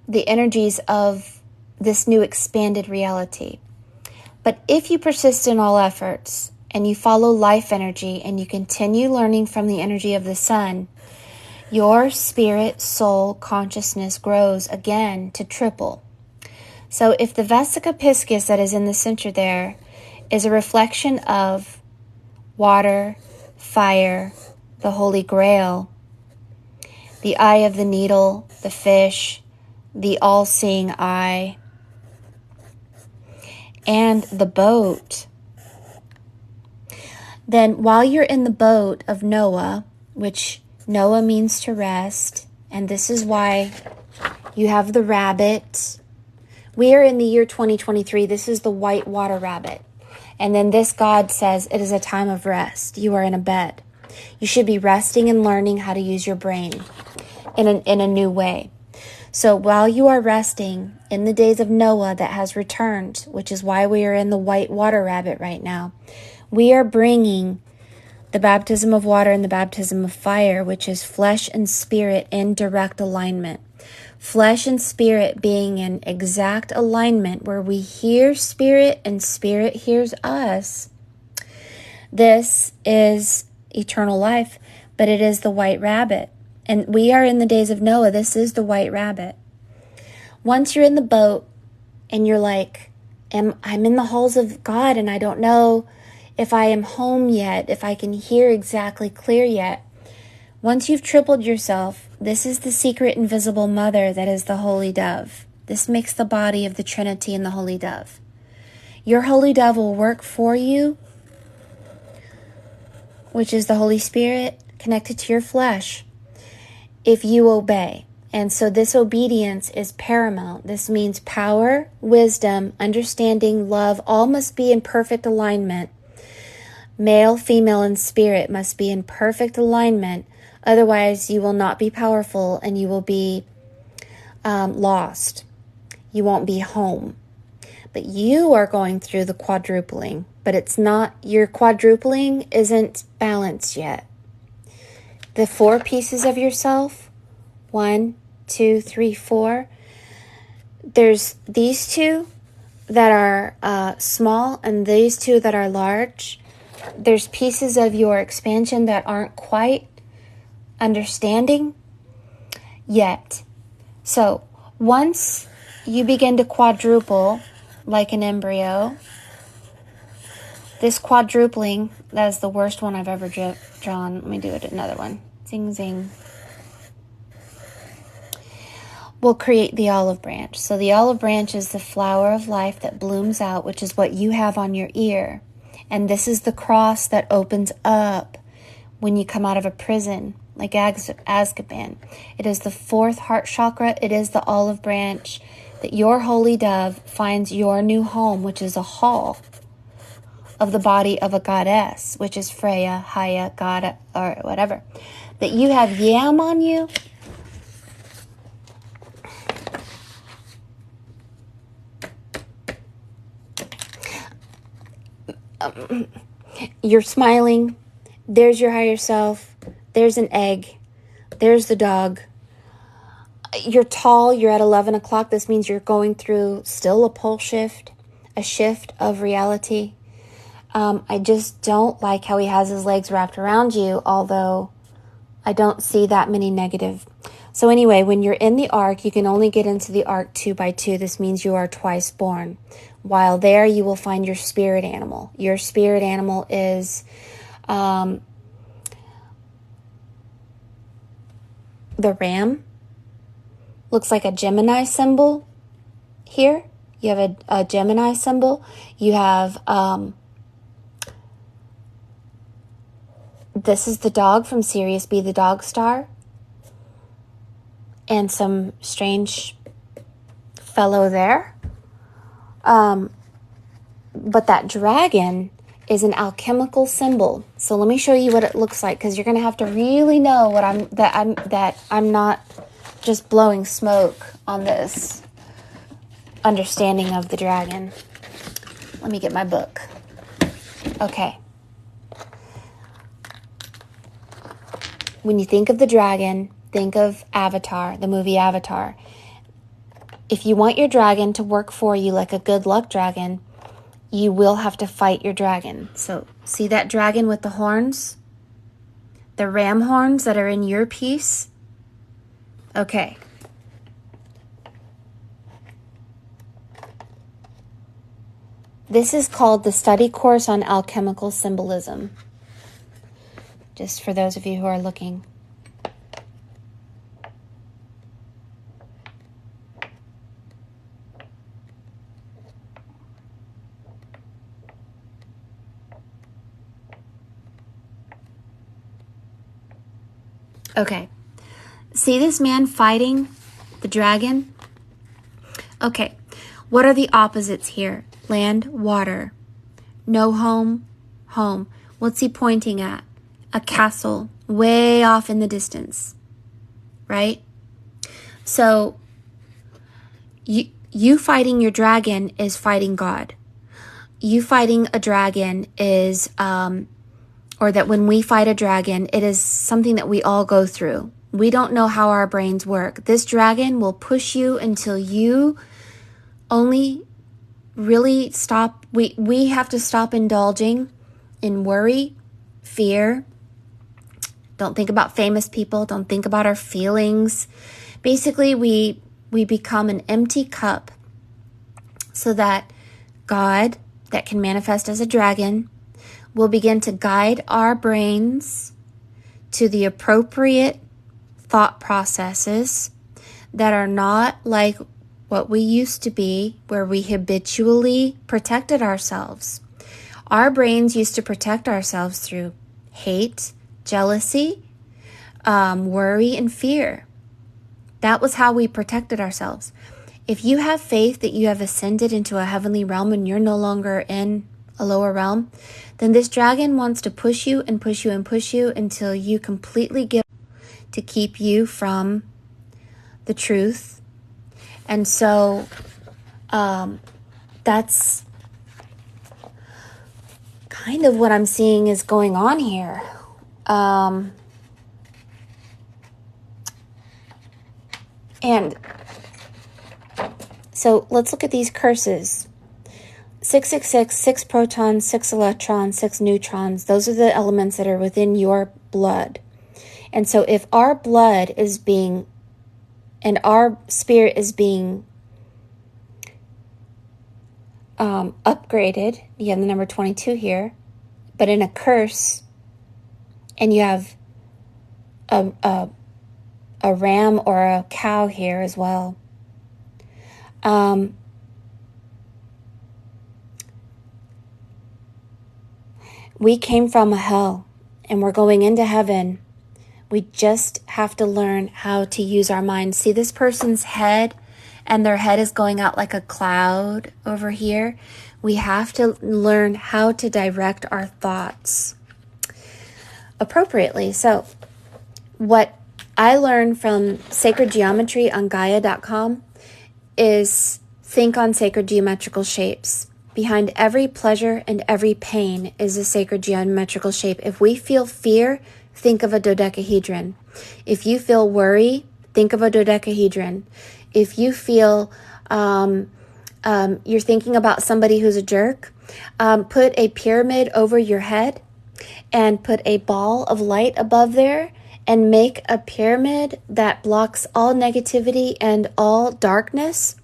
the energies of this new expanded reality. But if you persist in all efforts and you follow life energy and you continue learning from the energy of the sun, your spirit, soul, consciousness grows again to triple. So if the Vesica Piscis that is in the center there is a reflection of water, fire, the Holy Grail, the eye of the needle, the fish, the all-seeing eye, and the boat, then while you're in the boat of Noah, which Noah means to rest, and this is why you have the rabbit. We are in the year 2023. This is the white water rabbit. And then this God says it is a time of rest. You are in a bed. You should be resting and learning how to use your brain in a new way. So while you are resting in the days of Noah that has returned, which is why we are in the white water rabbit right now, we are bringing the baptism of water and the baptism of fire, which is flesh and spirit in direct alignment. Flesh and spirit being in exact alignment where we hear spirit and spirit hears us. This is eternal life, but it is the white rabbit. And we are in the days of Noah. This is the white rabbit. Once you're in the boat and you're like, I'm in the halls of God and I don't know if I am home yet, if I can hear exactly clear yet. Once you've tripled yourself, this is the secret invisible mother that is the Holy Dove. This makes the body of the Trinity and the Holy Dove. Your Holy Dove will work for you, which is the Holy Spirit connected to your flesh, if you obey. And so this obedience is paramount. This means power, wisdom, understanding, love, all must be in perfect alignment. Male, female, and spirit must be in perfect alignment. Otherwise, you will not be powerful and you will be lost. You won't be home. But you are going through the quadrupling. But it's not, your quadrupling isn't balanced yet. The 4 pieces of yourself, 1, 2, 3, 4. There's these 2 that are small and these 2 that are large. There's pieces of your expansion that aren't quite understanding yet. So once you begin to quadruple like an embryo, this quadrupling, that is the worst one I've ever drawn. Let me do it another one. Zing, zing. Will create the olive branch. So the olive branch is the flower of life that blooms out, which is what you have on your ear. And this is the cross that opens up when you come out of a prison, like Azkaban. It is the 4th heart chakra. It is the olive branch that your holy dove finds your new home, which is a hall of the body of a goddess, which is Freya, Haya, God, or whatever. That you have yam on you. You're smiling. There's your higher self. There's an egg. There's the dog. You're tall. You're at 11 o'clock. This means you're going through still a pole shift, a shift of reality. I just don't like how he has his legs wrapped around you, although I don't see that many negative So anyway, when you're in the ark, you can only get into the ark 2 by 2. This means you are twice born. While there, you will find your spirit animal. Your spirit animal is the ram. Looks like a Gemini symbol here. You have a Gemini symbol. You have, this is the dog from Sirius B, the dog star. And some strange fellow there. But that dragon is an alchemical symbol. So let me show you what it looks like, because you're going to have to really know that I'm not just blowing smoke on this understanding of the dragon. Let me get my book. Okay. When you think of the dragon, think of Avatar, the movie Avatar. If you want your dragon to work for you like a good luck dragon, you will have to fight your dragon. So see that dragon with the horns? The ram horns that are in your piece? Okay. This is called the Study Course on Alchemical Symbolism. Just for those of you who are looking. Okay, see this man fighting the dragon? Okay, what are the opposites here? Land, water. No home, home. What's he pointing at? A castle way off in the distance, right? So you fighting your dragon is fighting God. You fighting a dragon is... or that when we fight a dragon, it is something that we all go through. We don't know how our brains work. This dragon will push you until you only really stop. We have to stop indulging in worry, fear. Don't think about famous people. Don't think about our feelings. Basically, we become an empty cup so that God, that can manifest as a dragon, will begin to guide our brains to the appropriate thought processes that are not like what we used to be, where we habitually protected ourselves. Our brains used to protect ourselves through hate, jealousy, worry, and fear. That was how we protected ourselves. If you have faith that you have ascended into a heavenly realm and you're no longer in a lower realm, then this dragon wants to push you and push you and push you until you completely give to keep you from the truth. And so that's kind of what I'm seeing is going on here. And so let's look at these curses. 666, 6 protons, 6 electrons, 6 neutrons. Those are the elements that are within your blood. And so if our blood is being, and our spirit is being upgraded, you have the number 22 here, but in a curse, and you have a ram or a cow here as well. We came from a hell and we're going into heaven. We just have to learn how to use our mind. See this person's head, and their head is going out like a cloud over here. We have to learn how to direct our thoughts appropriately. So what I learned from Sacred Geometry on Gaia.com is think on sacred geometrical shapes. Behind every pleasure and every pain is a sacred geometrical shape. If we feel fear, think of a dodecahedron. If you feel worry, think of a dodecahedron. If you feel you're thinking about somebody who's a jerk, put a pyramid over your head and put a ball of light above there and make a pyramid that blocks all negativity and all darkness.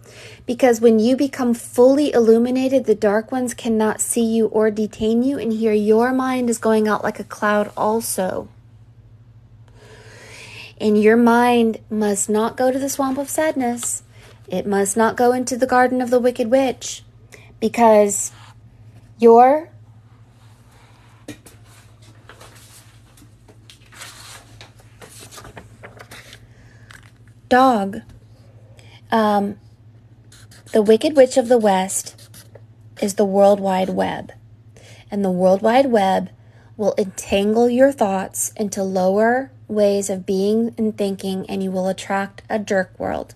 Because when you become fully illuminated, the dark ones cannot see you or detain you. And here your mind is going out like a cloud also. And your mind must not go to the swamp of sadness. It must not go into the garden of the wicked witch. Because your dog, the Wicked Witch of the West, is the World Wide Web. And the World Wide Web will entangle your thoughts into lower ways of being and thinking, and you will attract a jerk world.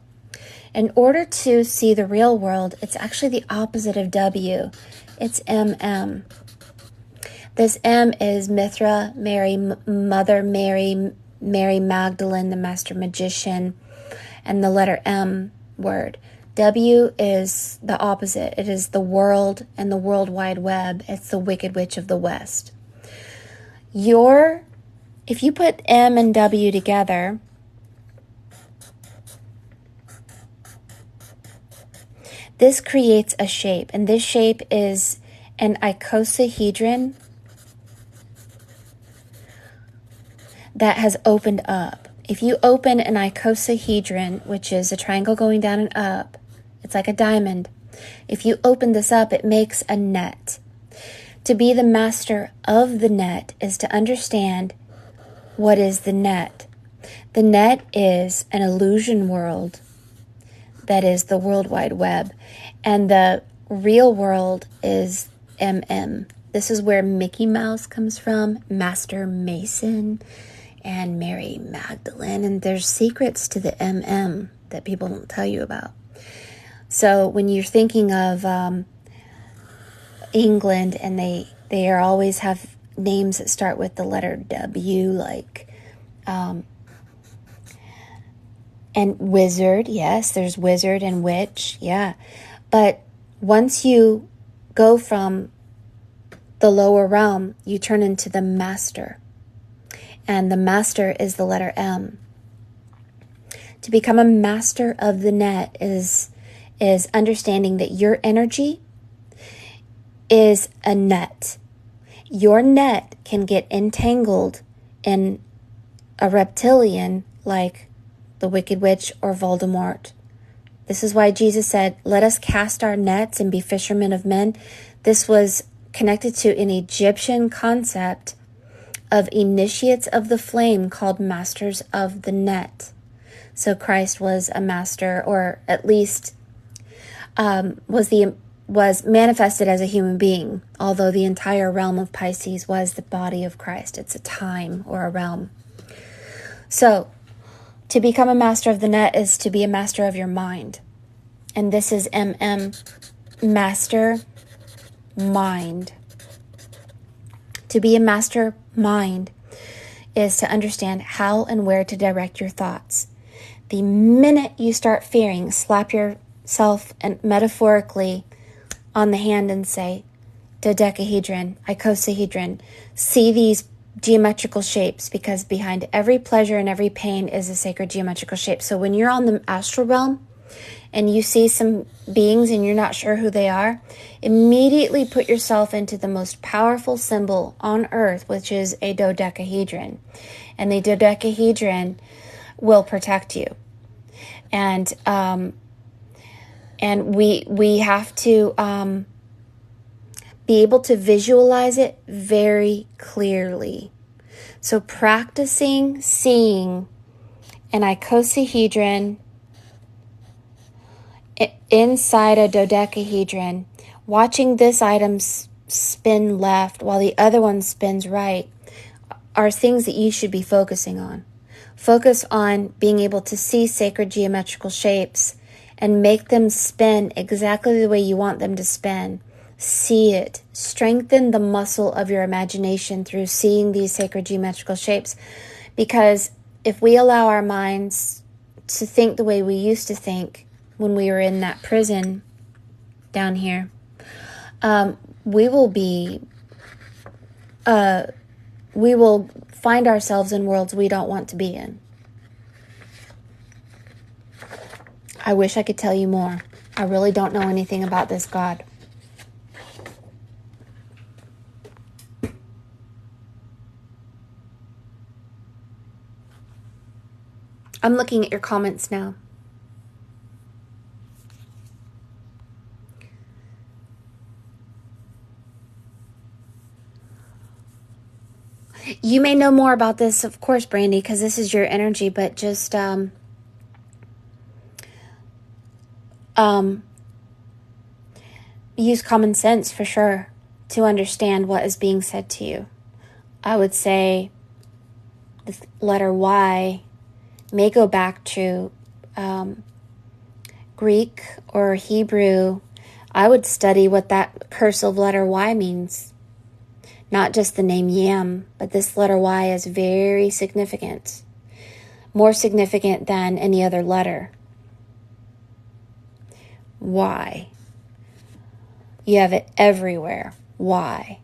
In order to see the real world, it's actually the opposite of W. It's MM. This M is Mithra, Mary, Mother Mary, Mary Magdalene, the Master Magician, and the letter M word. W is the opposite. It is the world and the World Wide Web. It's the Wicked Witch of the West. If you put M and W together, this creates a shape, and this shape is an icosahedron that has opened up. If you open an icosahedron, which is a triangle going down and up, it's like a diamond. If you open this up, it makes a net. To be the master of the net is to understand what is the net. The net is an illusion world that is the World Wide Web. And the real world is MM. This is where Mickey Mouse comes from, Master Mason, and Mary Magdalene. And there's secrets to the MM that people don't tell you about. So when you're thinking of England, and they are always have names that start with the letter W, like and wizard. Yes, there's wizard and witch. Yeah. But once you go from the lower realm, you turn into the master. And the master is the letter M. To become a master of the net is understanding that your energy is a net. Your net can get entangled in a reptilian like the Wicked Witch or Voldemort. This is why Jesus said, "Let us cast our nets and be fishermen of men." This was connected to an Egyptian concept of initiates of the flame called masters of the net. So Christ was a master, or at least was manifested as a human being, although the entire realm of Pisces was the body of Christ. It's a time or a realm. So to become a master of the net is to be a master of your mind. And this is MM, master mind. To be a master mind is to understand how and where to direct your thoughts. The minute you start fearing, slap yourself and metaphorically on the hand and say, dodecahedron, icosahedron, see these geometrical shapes, because behind every pleasure and every pain is a sacred geometrical shape. So when you're on the astral realm and you see some beings and you're not sure who they are, immediately put yourself into the most powerful symbol on earth, which is a dodecahedron. And the dodecahedron will protect you. And we have to be able to visualize it very clearly. So practicing seeing an icosahedron inside a dodecahedron, watching this item spin left while the other one spins right, are things that you should be focusing on. Focus on being able to see sacred geometrical shapes and make them spin exactly the way you want them to spin. See it. Strengthen the muscle of your imagination through seeing these sacred geometrical shapes. Because if we allow our minds to think the way we used to think when we were in that prison down here, we will find ourselves in worlds we don't want to be in. I wish I could tell you more. I really don't know anything about this God. I'm looking at your comments now. You may know more about this, of course, Brandy, because this is your energy, but just use common sense for sure to understand what is being said to you. I would say the letter Y may go back to Greek or Hebrew. I would study what that cursive letter Y means. Not just the name Yam, but this letter Y is very significant. More significant than any other letter. Y. You have it everywhere. Y.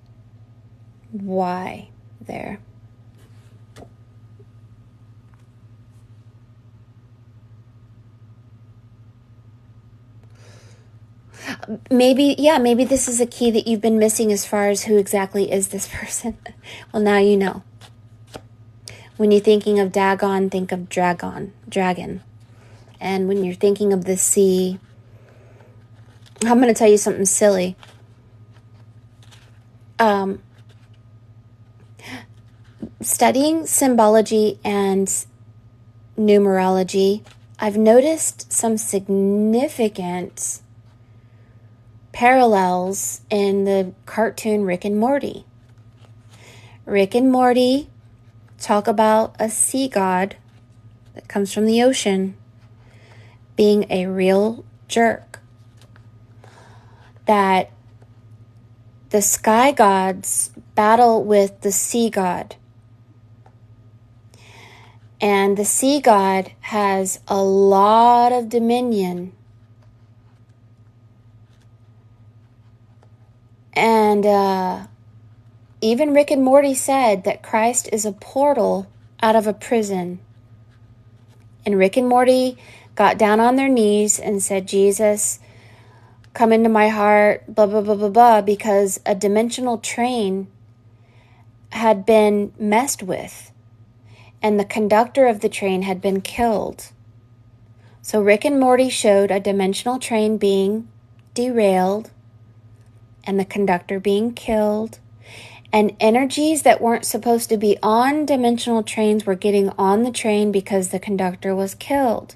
Y there. Maybe this is a key that you've been missing as far as who exactly is this person. Well, now you know. When you're thinking of Dagon, think of dragon. And when you're thinking of the sea, I'm going to tell you something silly. Studying symbology and numerology, I've noticed some significant parallels in the cartoon Rick and Morty. Rick and Morty talk about a sea god that comes from the ocean being a real jerk. That the sky gods battle with the sea god. And the sea god has a lot of dominion. And even Rick and Morty said that Christ is a portal out of a prison. And Rick and Morty got down on their knees and said, Jesus, come into my heart, blah, blah, blah, blah, blah, because a dimensional train had been messed with. And the conductor of the train had been killed. So Rick and Morty showed a dimensional train being derailed and the conductor being killed, and energies that weren't supposed to be on dimensional trains were getting on the train because the conductor was killed.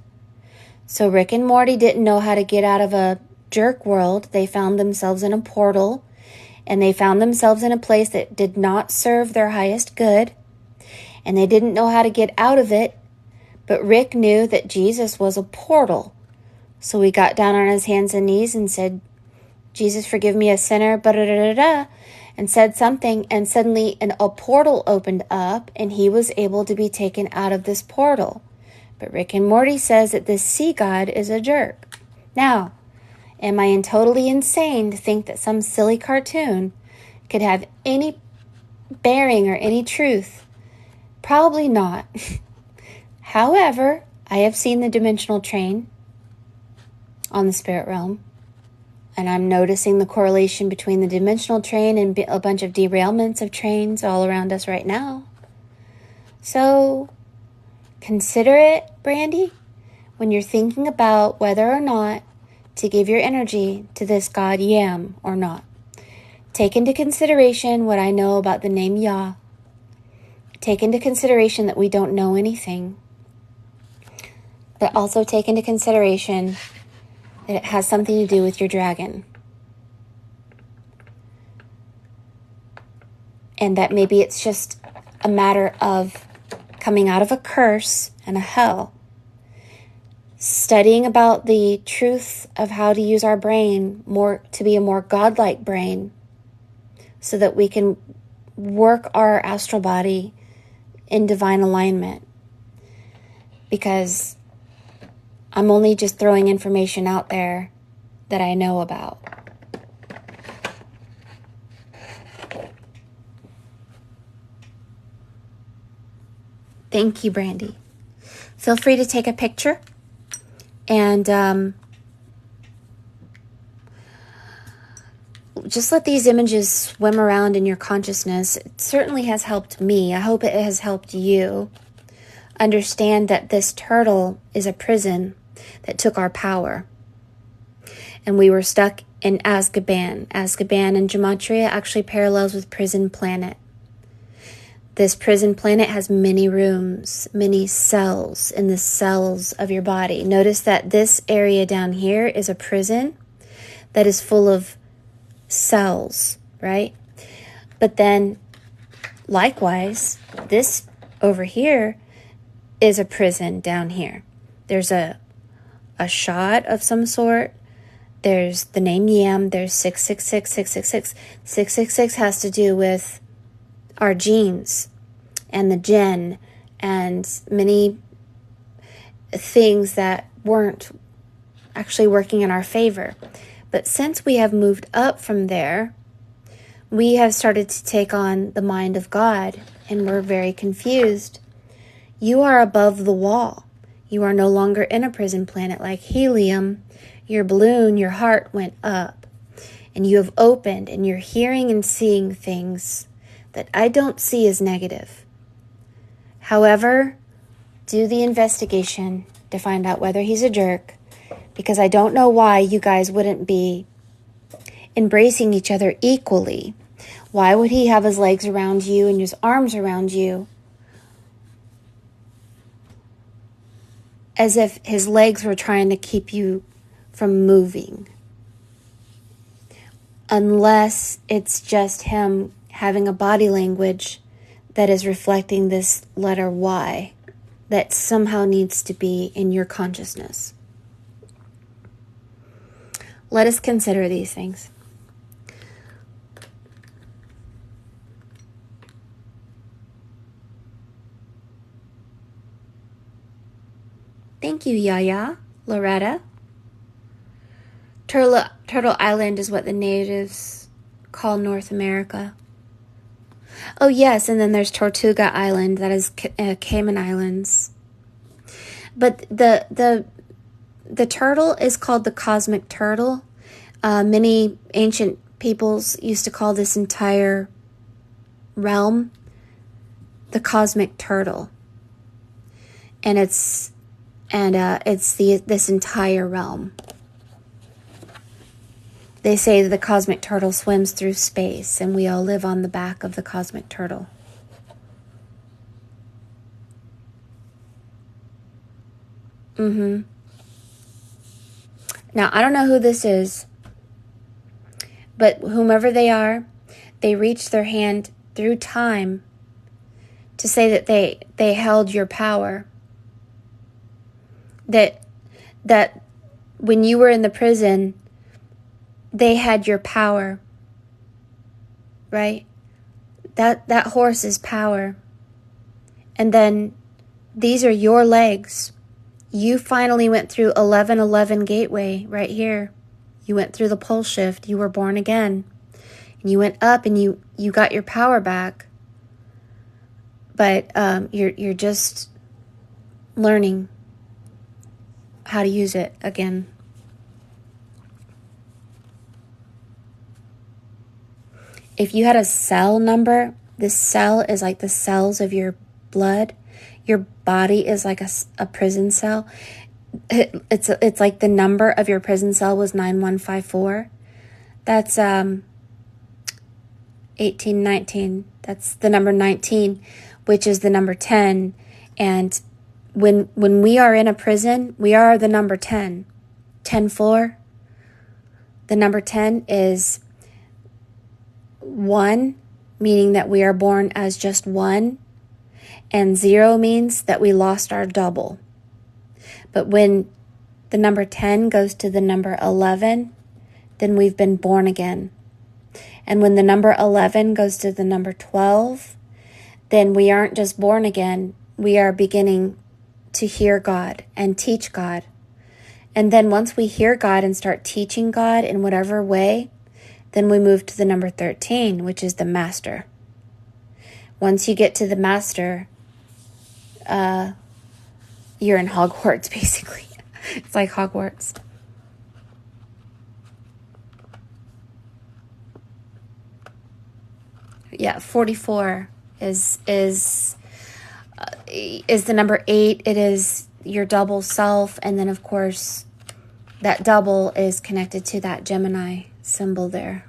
So Rick and Morty didn't know how to get out of a jerk world. They found themselves in a portal, and they found themselves in a place that did not serve their highest good, and they didn't know how to get out of it. But Rick knew that Jesus was a portal. So he got down on his hands and knees and said, Jesus, forgive me, a sinner, and said something, and suddenly a portal opened up, and he was able to be taken out of this portal. But Rick and Morty says that this sea god is a jerk. Now, am I totally insane to think that some silly cartoon could have any bearing or any truth? Probably not. However, I have seen the dimensional train on the spirit realm. And I'm noticing the correlation between the dimensional train and a bunch of derailments of trains all around us right now. So, consider it, Brandy, when you're thinking about whether or not to give your energy to this god Yam or not. Take into consideration what I know about the name Yah. Take into consideration that we don't know anything. But also take into consideration that it has something to do with your dragon. And that maybe it's just a matter of coming out of a curse and a hell. Studying about the truth of how to use our brain more to be a more godlike brain, so that we can work our astral body in divine alignment. Because I'm only just throwing information out there that I know about. Thank you, Brandy. Feel free to take a picture and just let these images swim around in your consciousness. It certainly has helped me. I hope it has helped you understand that this turtle is a prison that took our power. And we were stuck in Azkaban. Azkaban in Gematria actually parallels with prison planet. This prison planet has many rooms, many cells in the cells of your body. Notice that this area down here is a prison that is full of cells, right? But then, likewise, this over here is a prison down here. There's a shot of some sort. There's the name Yam. There's 666, 666. 666 has to do with our genes and the gen and many things that weren't actually working in our favor. But since we have moved up from there, we have started to take on the mind of God, and we're very confused. You are above the wall. You are no longer in a prison planet like helium. Your balloon, your heart went up, and you have opened, and you're hearing and seeing things that I don't see as negative. However, do the investigation to find out whether he's a jerk, because I don't know why you guys wouldn't be embracing each other equally. Why would he have his legs around you and his arms around you as if his legs were trying to keep you from moving? Unless it's just him having a body language that is reflecting this letter Y that somehow needs to be in your consciousness. Let us consider these things. Thank you, Yaya, Loretta. Turtle Island is what the natives call North America. Oh, yes, and then there's Tortuga Island, that is Cayman Islands. But the turtle is called the cosmic turtle. Many ancient peoples used to call this entire realm the cosmic turtle. And it's this entire realm. They say that the cosmic turtle swims through space, and we all live on the back of the cosmic turtle. Now, I don't know who this is, but whomever they are, they reached their hand through time to say that they held your power. That when you were in the prison, they had your power, right? That horse is power. And then these are your legs. You finally went through 1111 gateway right here. You went through the pole shift. You were born again. And you went up and you got your power back. But you're just learning how to use it again. If you had a cell number, this cell is like the cells of your blood. Your body is like a prison cell. It's like the number of your prison cell was 9154. That's 1819. That's the number 19, which is the number 10. And when we are in a prison, we are the number 10. 10-4. The number 10 is 1, meaning that we are born as just one, and 0 means that we lost our double. But when the number 10 goes to the number 11, then we've been born again. And when the number 11 goes to the number 12, then we aren't just born again, we are beginning to hear God and teach God. And then once we hear God and start teaching God in whatever way, then we move to the number 13, which is the master. Once you get to the master, you're in Hogwarts, basically. It's like Hogwarts. Yeah, 44 is the number 8. It is your double self, and then of course that double is connected to that Gemini symbol there.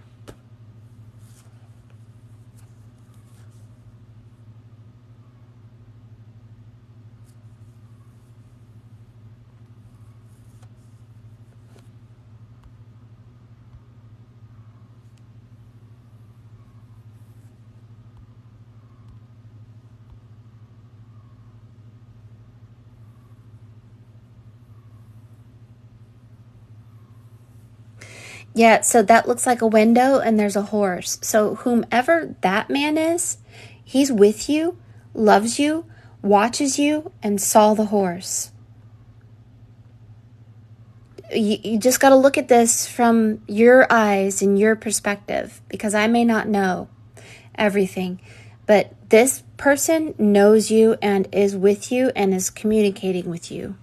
Yeah, so that looks like a window and there's a horse. So whomever that man is, he's with you, loves you, watches you, and saw the horse. You just got to look at this from your eyes and your perspective, because I may not know everything, but this person knows you and is with you and is communicating with you.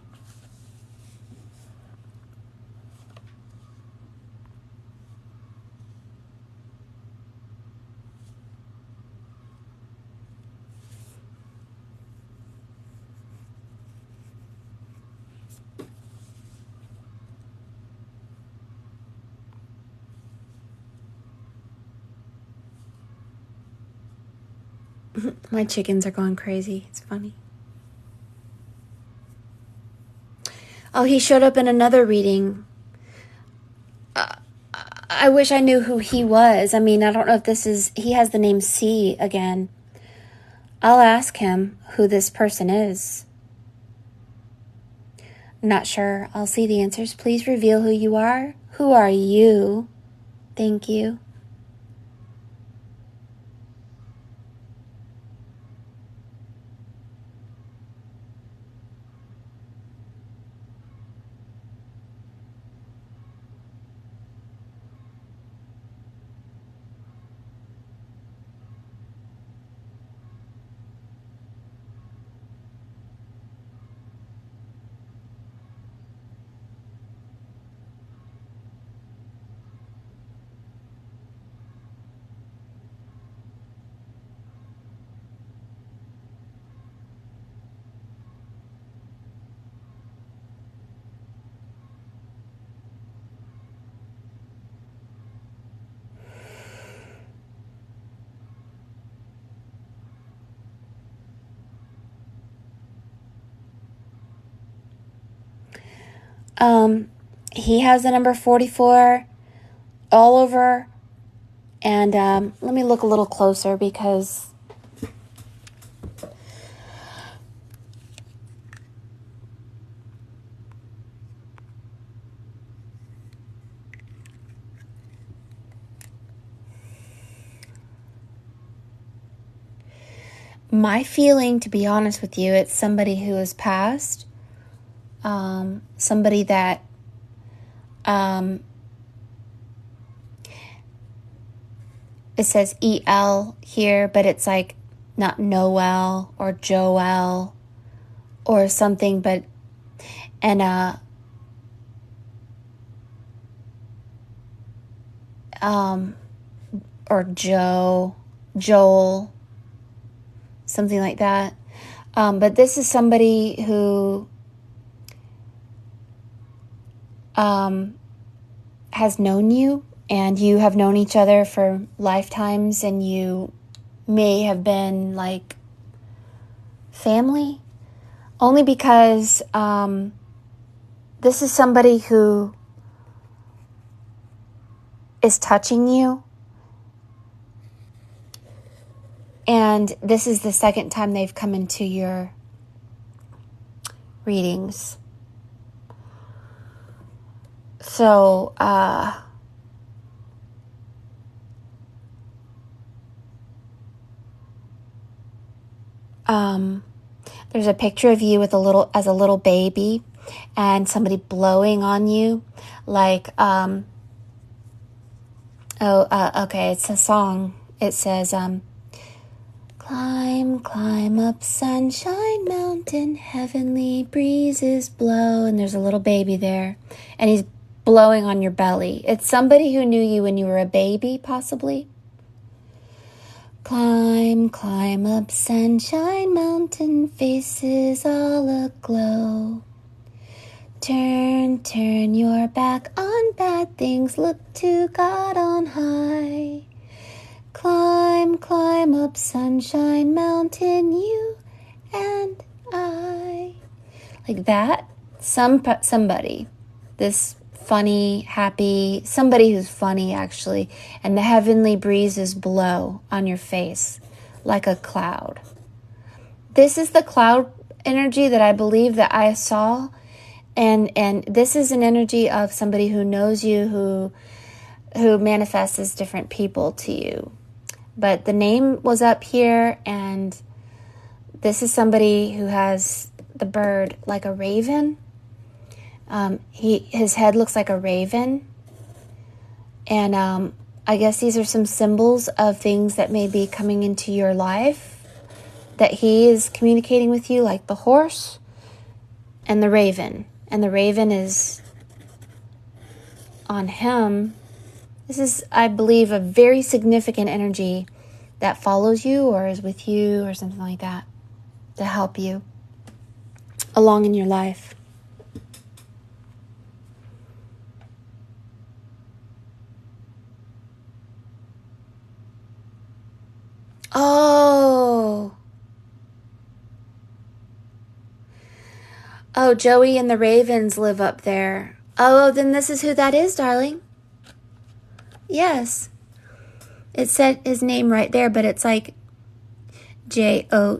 My chickens are going crazy. It's funny. Oh, he showed up in another reading. I wish I knew who he was. I mean, I don't know if this is... He has the name C again. I'll ask him who this person is. Not sure. I'll see the answers. Please reveal who you are. Who are you? Thank you. He has the number 44 all over, and let me look a little closer because my feeling, to be honest with you, it's somebody who has passed. Somebody that it says E-L here, but it's like not Noel or Joel or something, but or Joel, something like that. But this is somebody who has known you, and you have known each other for lifetimes, and you may have been like family, only because this is somebody who is touching you, and this is the second time they've come into your readings. So, there's a picture of you with a little baby, and somebody blowing on you, like, okay, it's a song. It says, Climb, climb up Sunshine Mountain, heavenly breezes blow. And there's a little baby there, and he's blowing on your belly. It's somebody who knew you when you were a baby, possibly. Climb, climb up Sunshine Mountain, faces all aglow. Turn, turn your back on bad things, look to God on high. Climb, climb up Sunshine Mountain, you and I. Like that, somebody, this funny, happy, somebody who's funny actually, and the heavenly breezes blow on your face like a cloud. This is the cloud energy that I believe that I saw, and this is an energy of somebody who knows you, who manifests as different people to you. But the name was up here, and this is somebody who has the bird like a raven. His head looks like a raven. And I guess these are some symbols of things that may be coming into your life that he is communicating with you, like the horse and the raven. And the raven is on him. This is, I believe, a very significant energy that follows you or is with you or something like that to help you along in your life. Oh, Joey and the Ravens live up there. Oh, then this is who that is, darling. Yes. It said his name right there, but it's like Joe,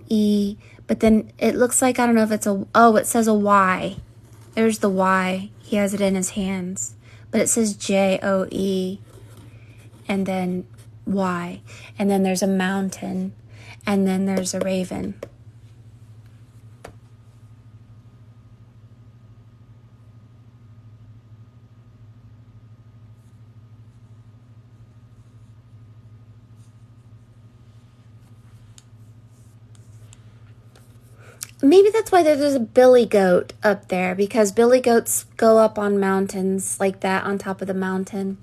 but then it looks like, I don't know if it's it says a Y. There's the Y. He has it in his hands. But it says Joe, and then Y. And then there's a mountain, and then there's a raven. Maybe that's why there's a billy goat up there, because billy goats go up on mountains like that, on top of the mountain.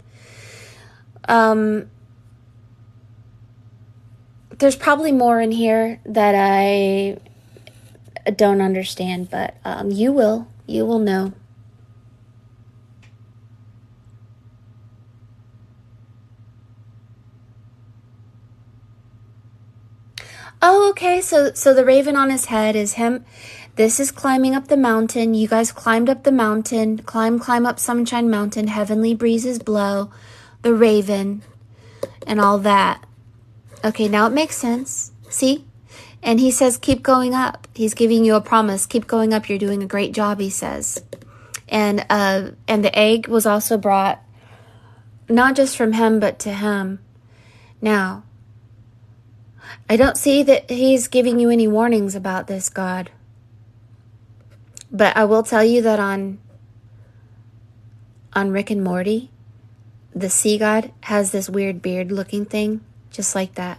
There's probably more in here that I don't understand, but you will know. Oh, okay. So the raven on his head is him. This is climbing up the mountain. You guys climbed up the mountain. Climb up Sunshine Mountain. Heavenly breezes blow. The raven and all that. Okay, now it makes sense. See? And he says, keep going up. He's giving you a promise. Keep going up. You're doing a great job, he says. And the egg was also brought, not just from him, but to him. Now, I don't see that he's giving you any warnings about this, God. But I will tell you that on Rick and Morty, the sea god has this weird beard-looking thing, just like that.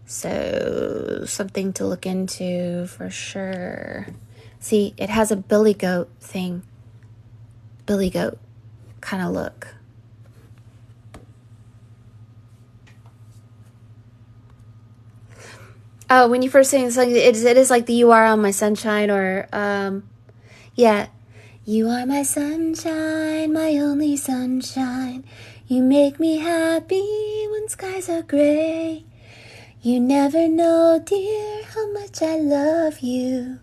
So, something to look into for sure. See, it has a billy goat thing. Billy goat kind of look. Oh, when you first saying something, it is like the "You Are on My Sunshine," or yeah. You are my sunshine, my only sunshine. You make me happy when skies are gray. You never know, dear, how much I love you.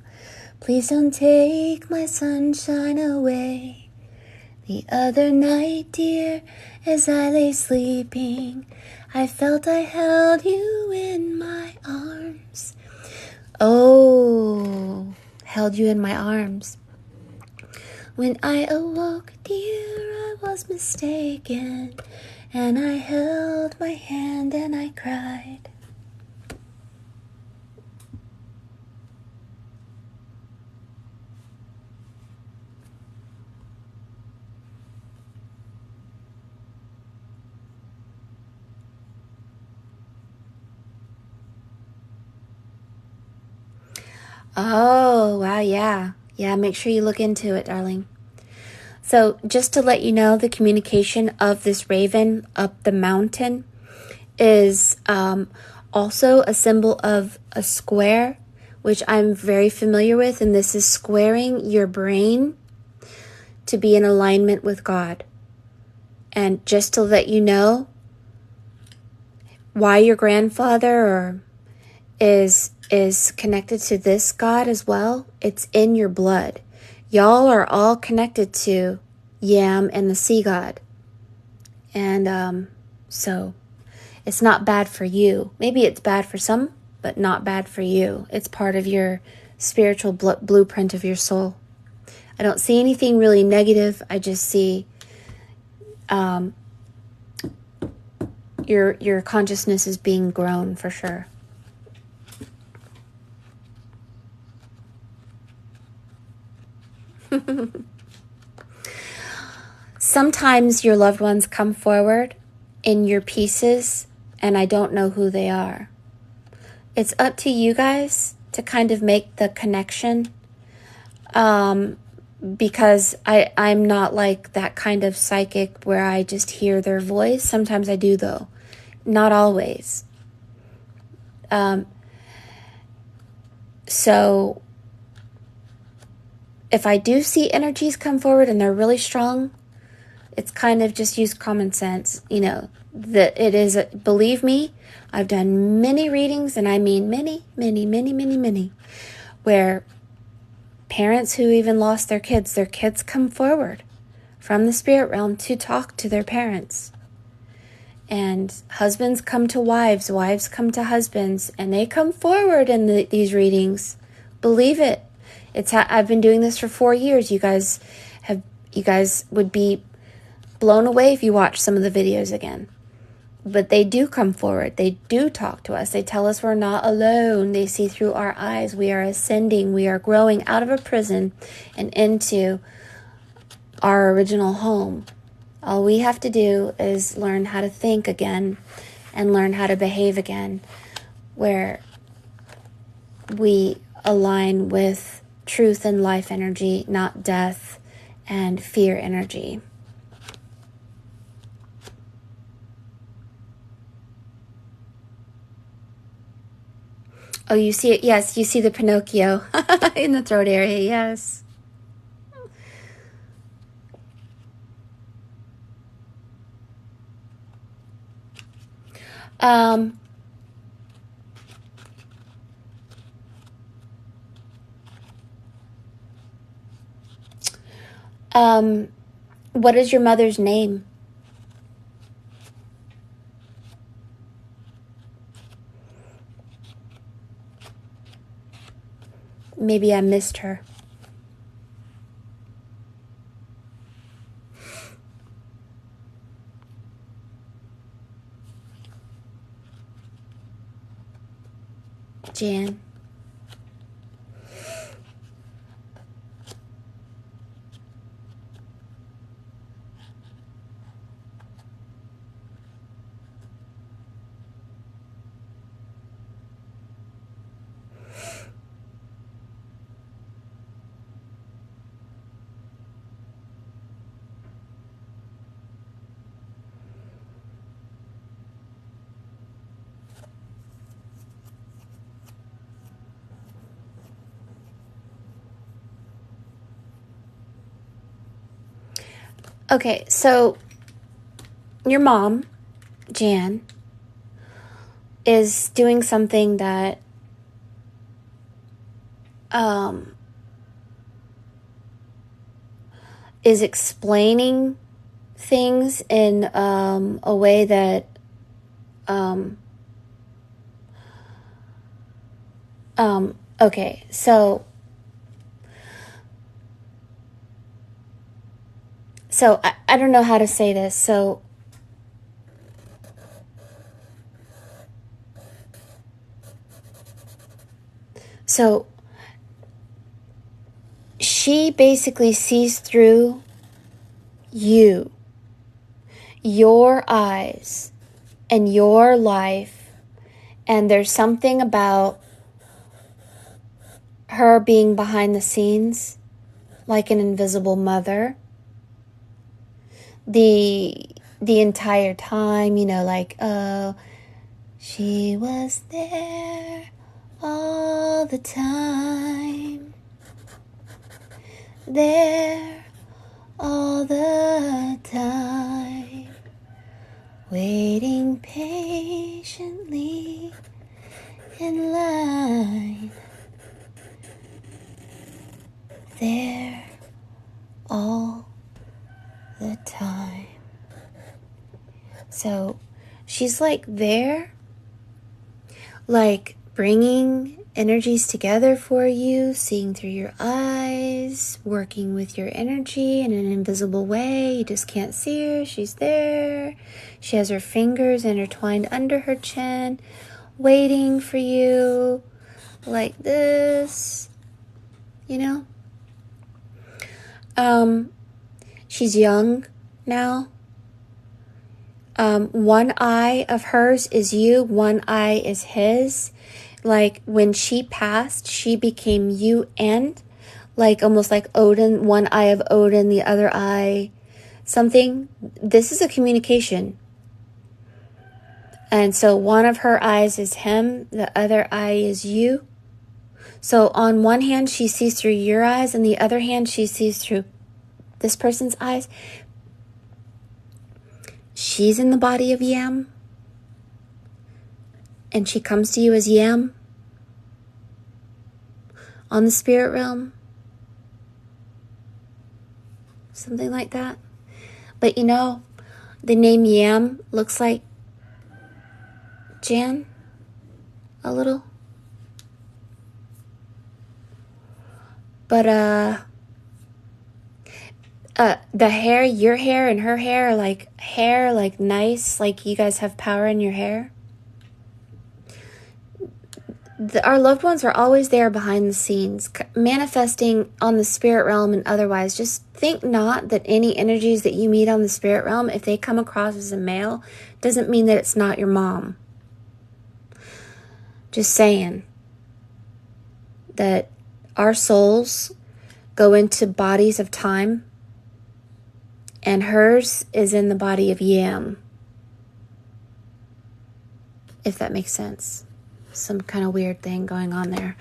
Please don't take my sunshine away. The other night, dear, as I lay sleeping, I felt I held you in my arms. Oh, held you in my arms. When I awoke, dear, I was mistaken, and I held my hand and I cried. Oh, wow, yeah. Yeah, make sure you look into it, darling. So just to let you know, the communication of this raven up the mountain is also a symbol of a square, which I'm very familiar with, and this is squaring your brain to be in alignment with God. And just to let you know why your grandfather is connected to this God as well, it's in your blood. Y'all are all connected to Yam and the sea god. And so it's not bad for you. Maybe it's bad for some, but not bad for you. It's part of your spiritual blueprint of your soul. I don't see anything really negative. I just see your consciousness is being grown for sure. Sometimes your loved ones come forward in your pieces, and I don't know who they are. It's up to you guys to kind of make the connection, because I'm not like that kind of psychic where I just hear their voice. Sometimes I do, though. Not always. So if I do see energies come forward and they're really strong, it's kind of just use common sense. You know, that it is, believe me, I've done many readings, and I mean many, where parents who even lost their kids come forward from the spirit realm to talk to their parents. And husbands come to wives, wives come to husbands, and they come forward in these readings. Believe it. I've been doing this for 4 years. You guys would be blown away if you watch some of the videos again. But they do come forward. They do talk to us. They tell us we're not alone. They see through our eyes. We are ascending. We are growing out of a prison and into our original home. All we have to do is learn how to think again and learn how to behave again, where we align with truth and life energy, not death and fear energy. Oh, you see it? Yes, you see the Pinocchio in the throat area, yes. What is your mother's name? Maybe I missed her. Jan. Okay, so your mom, Jan, is doing something that is explaining things in a way that okay, so I don't know how to say this. So she basically sees through you, your eyes, and your life, and there's something about her being behind the scenes, like an invisible mother, the entire time, you know, like, oh, she was there all the time, there all the time, waiting patiently in line, there all the time. So she's like there, like bringing energies together for you, seeing through your eyes, working with your energy in an invisible way. You just can't see her. She's there. She has her fingers intertwined under her chin, waiting for you like this, you know? She's young now. One eye of hers is you, one eye is his. Like when she passed, she became you and, like almost like Odin, one eye of Odin, the other eye, something. This is a communication. And so one of her eyes is him, the other eye is you. So on one hand, she sees through your eyes, and the other hand, she sees through this person's eyes. She's in the body of Yam, and she comes to you as Yam on the spirit realm. Something like that. But you know, the name Yam looks like Jan a little. But the hair, your hair and her hair are like nice, like you guys have power in your hair. Our loved ones are always there behind the scenes, manifesting on the spirit realm and otherwise. Just think not that any energies that you meet on the spirit realm, if they come across as a male, doesn't mean that it's not your mom. Just saying that our souls go into bodies of time, and hers is in the body of Yam. If that makes sense. Some kind of weird thing going on there.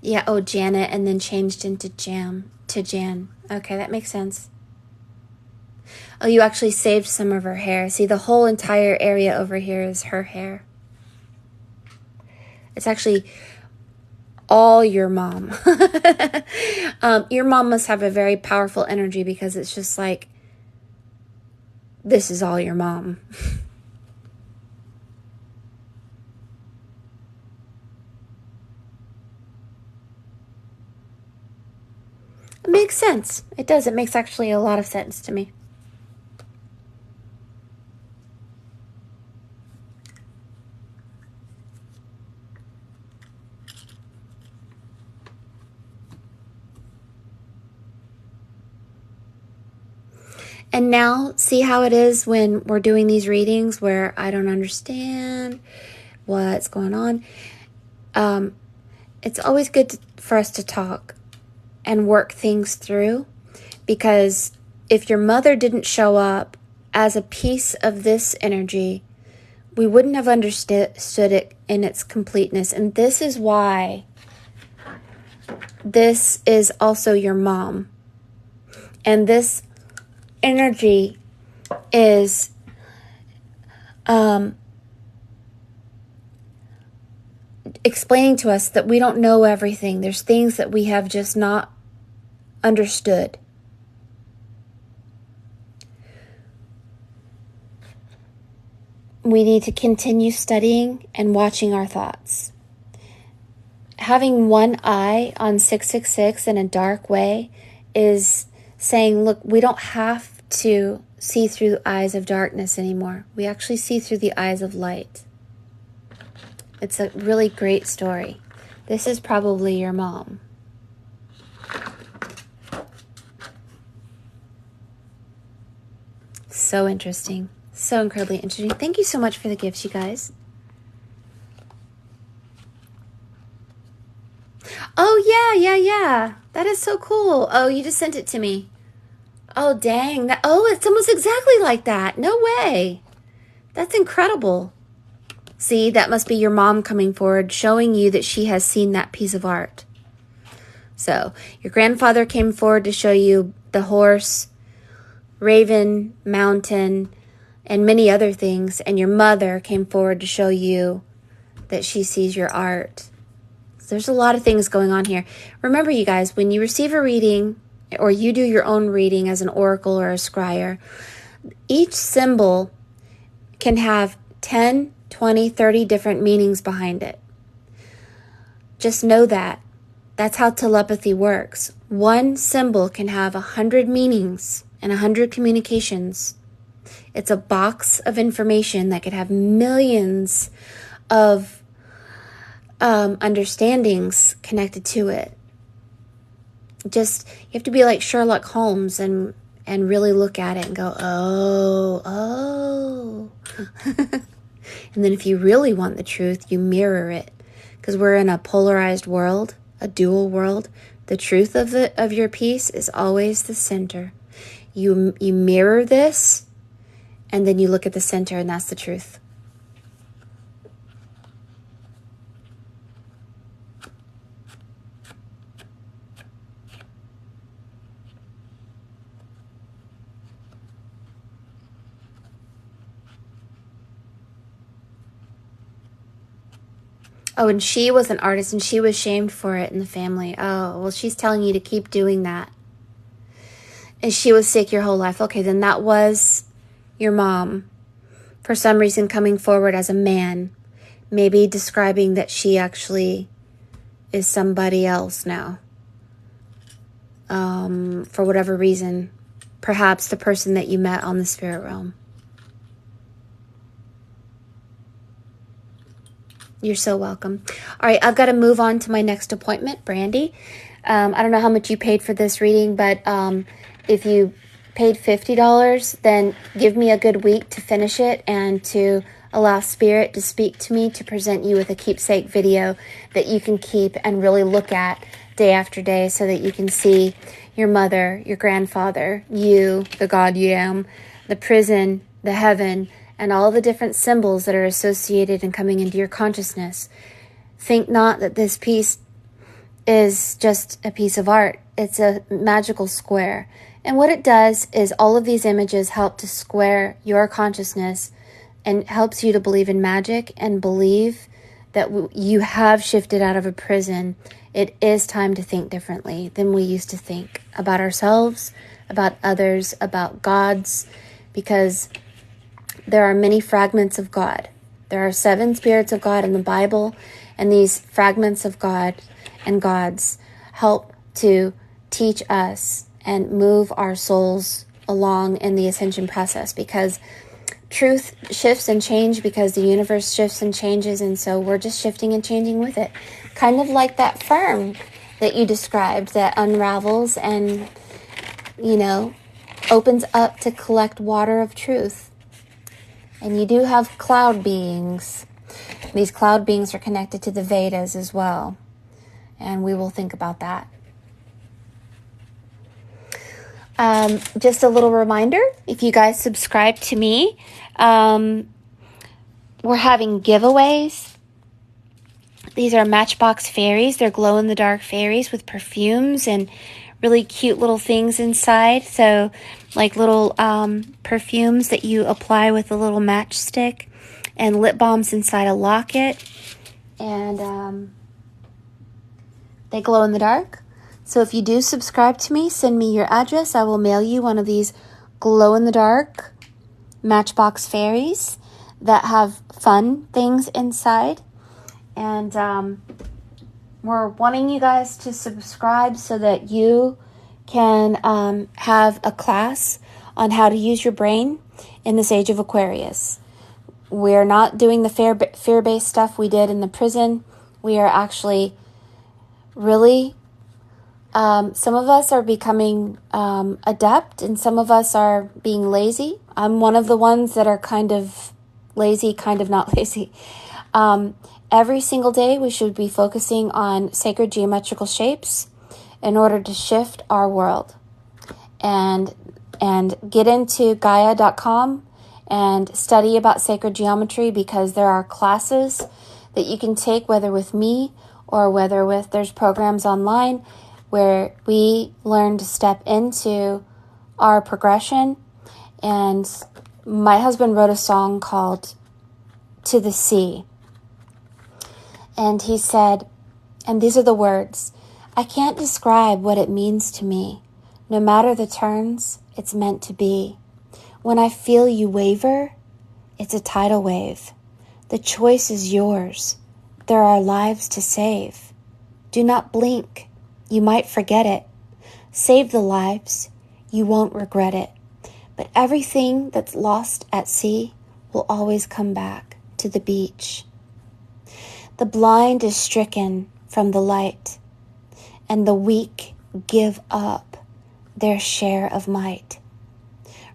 Yeah, oh, Janet, and then changed into Jan. Okay, that makes sense. Oh, you actually saved some of her hair. See, the whole entire area over here is her hair. It's actually all your mom. Your mom must have a very powerful energy, because it's just like, this is all your mom. It makes sense. It does. It makes actually a lot of sense to me. And now, see how it is when we're doing these readings where I don't understand what's going on. It's always good for us to talk and work things through, because if your mother didn't show up as a piece of this energy, we wouldn't have understood it in its completeness. And this is why this is also your mom. And this energy is explaining to us that we don't know everything. There's things that we have just not understood. We need to continue studying and watching our thoughts. Having one eye on 666 in a dark way is saying, look, we don't have to see through the eyes of darkness anymore. We actually see through the eyes of light. It's a really great story. This is probably your mom. so interesting. So incredibly interesting. Thank you so much for the gifts, you guys. Oh, yeah. That is so cool. Oh, you just sent it to me. Oh, dang. It's almost exactly like that. No way. That's incredible. See, that must be your mom coming forward, showing you that she has seen that piece of art. So, your grandfather came forward to show you the horse, raven, mountain, and many other things. And your mother came forward to show you that she sees your art. So there's a lot of things going on here. Remember, you guys, when you receive a reading or you do your own reading as an oracle or a scryer, each symbol can have 10, 20, 30 different meanings behind it. Just know that. That's how telepathy works. One symbol can have 100 meanings and 100 communications. It's a box of information that could have millions of understandings connected to it. You have to be like Sherlock Holmes and really look at it and go, oh. And then if you really want the truth, you mirror it. Because we're in a polarized world, a dual world. The truth of your piece is always the center. You mirror this, and then you look at the center, and that's the truth. Oh, and she was an artist, and she was shamed for it in the family. Oh, well, she's telling you to keep doing that. And she was sick your whole life. Okay, then that was your mom, for some reason, coming forward as a man, maybe describing that she actually is somebody else now. For whatever reason, perhaps the person that you met on the spirit realm. You're so welcome. All right, I've got to move on to my next appointment, Brandy. I don't know how much you paid for this reading, but if you paid $50, then give me a good week to finish it and to allow Spirit to speak to me, to present you with a keepsake video that you can keep and really look at day after day so that you can see your mother, your grandfather, you, the God you am, the prison, the heaven, and all the different symbols that are associated and coming into your consciousness. Think not that this piece is just a piece of art. It's a magical square. And what it does is all of these images help to square your consciousness and helps you to believe in magic and believe that you have shifted out of a prison. It is time to think differently than we used to think about ourselves, about others, about gods, because there are many fragments of God. There are 7 spirits of God in the Bible, and these fragments of God and gods help to teach us and move our souls along in the ascension process, because truth shifts and changes because the universe shifts and changes, and so we're just shifting and changing with it. Kind of like that fern that you described that unravels and, opens up to collect water of truth. And you do have cloud beings. These cloud beings are connected to the Vedas as well. And we will think about that. Just a little reminder, if you guys subscribe to me, we're having giveaways. These are Matchbox fairies. They're glow-in-the-dark fairies with perfumes and really cute little things inside. So like little perfumes that you apply with a little matchstick, and lip balms inside a locket. And they glow in the dark. So if you do subscribe to me, send me your address. I will mail you one of these glow-in-the-dark Matchbox fairies that have fun things inside. And we're wanting you guys to subscribe so that you can have a class on how to use your brain in this age of Aquarius. We're not doing the fear-based stuff we did in the prison. We are actually really... some of us are becoming adept, and some of us are being lazy I'm one of the ones that are kind of lazy, kind of not lazy. Every single day we should be focusing on sacred geometrical shapes in order to shift our world. And get into Gaia.com and study about sacred geometry, because there are classes that you can take, whether with me or there's programs online where we learn to step into our progression. And my husband wrote a song called To the Sea. And he said, and these are the words, "I can't describe what it means to me. No matter the turns, it's meant to be. When I feel you waver, it's a tidal wave. The choice is yours. There are lives to save. Do not blink. You might forget it. Save the lives. You won't regret it. But everything that's lost at sea will always come back to the beach. The blind is stricken from the light, and the weak give up their share of might.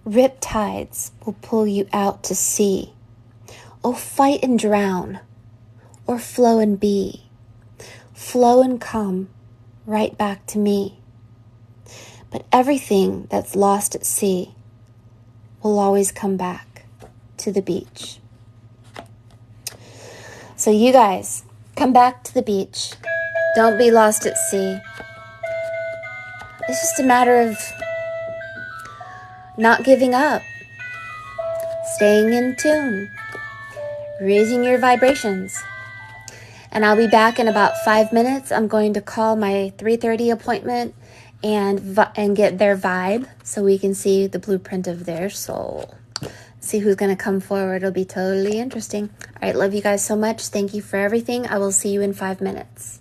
Rip tides will pull you out to sea. Oh, fight and drown, or flow and be. Flow and come right back to me. But everything that's lost at sea will always come back to the beach." So you guys, come back to the beach. Don't be lost at sea. It's just a matter of not giving up, staying in tune, raising your vibrations. And I'll be back in about 5 minutes. I'm going to call my 3:30 appointment and get their vibe so we can see the blueprint of their soul. See who's going to come forward. It'll be totally interesting. All right, love you guys so much. Thank you for everything. I will see you in 5 minutes.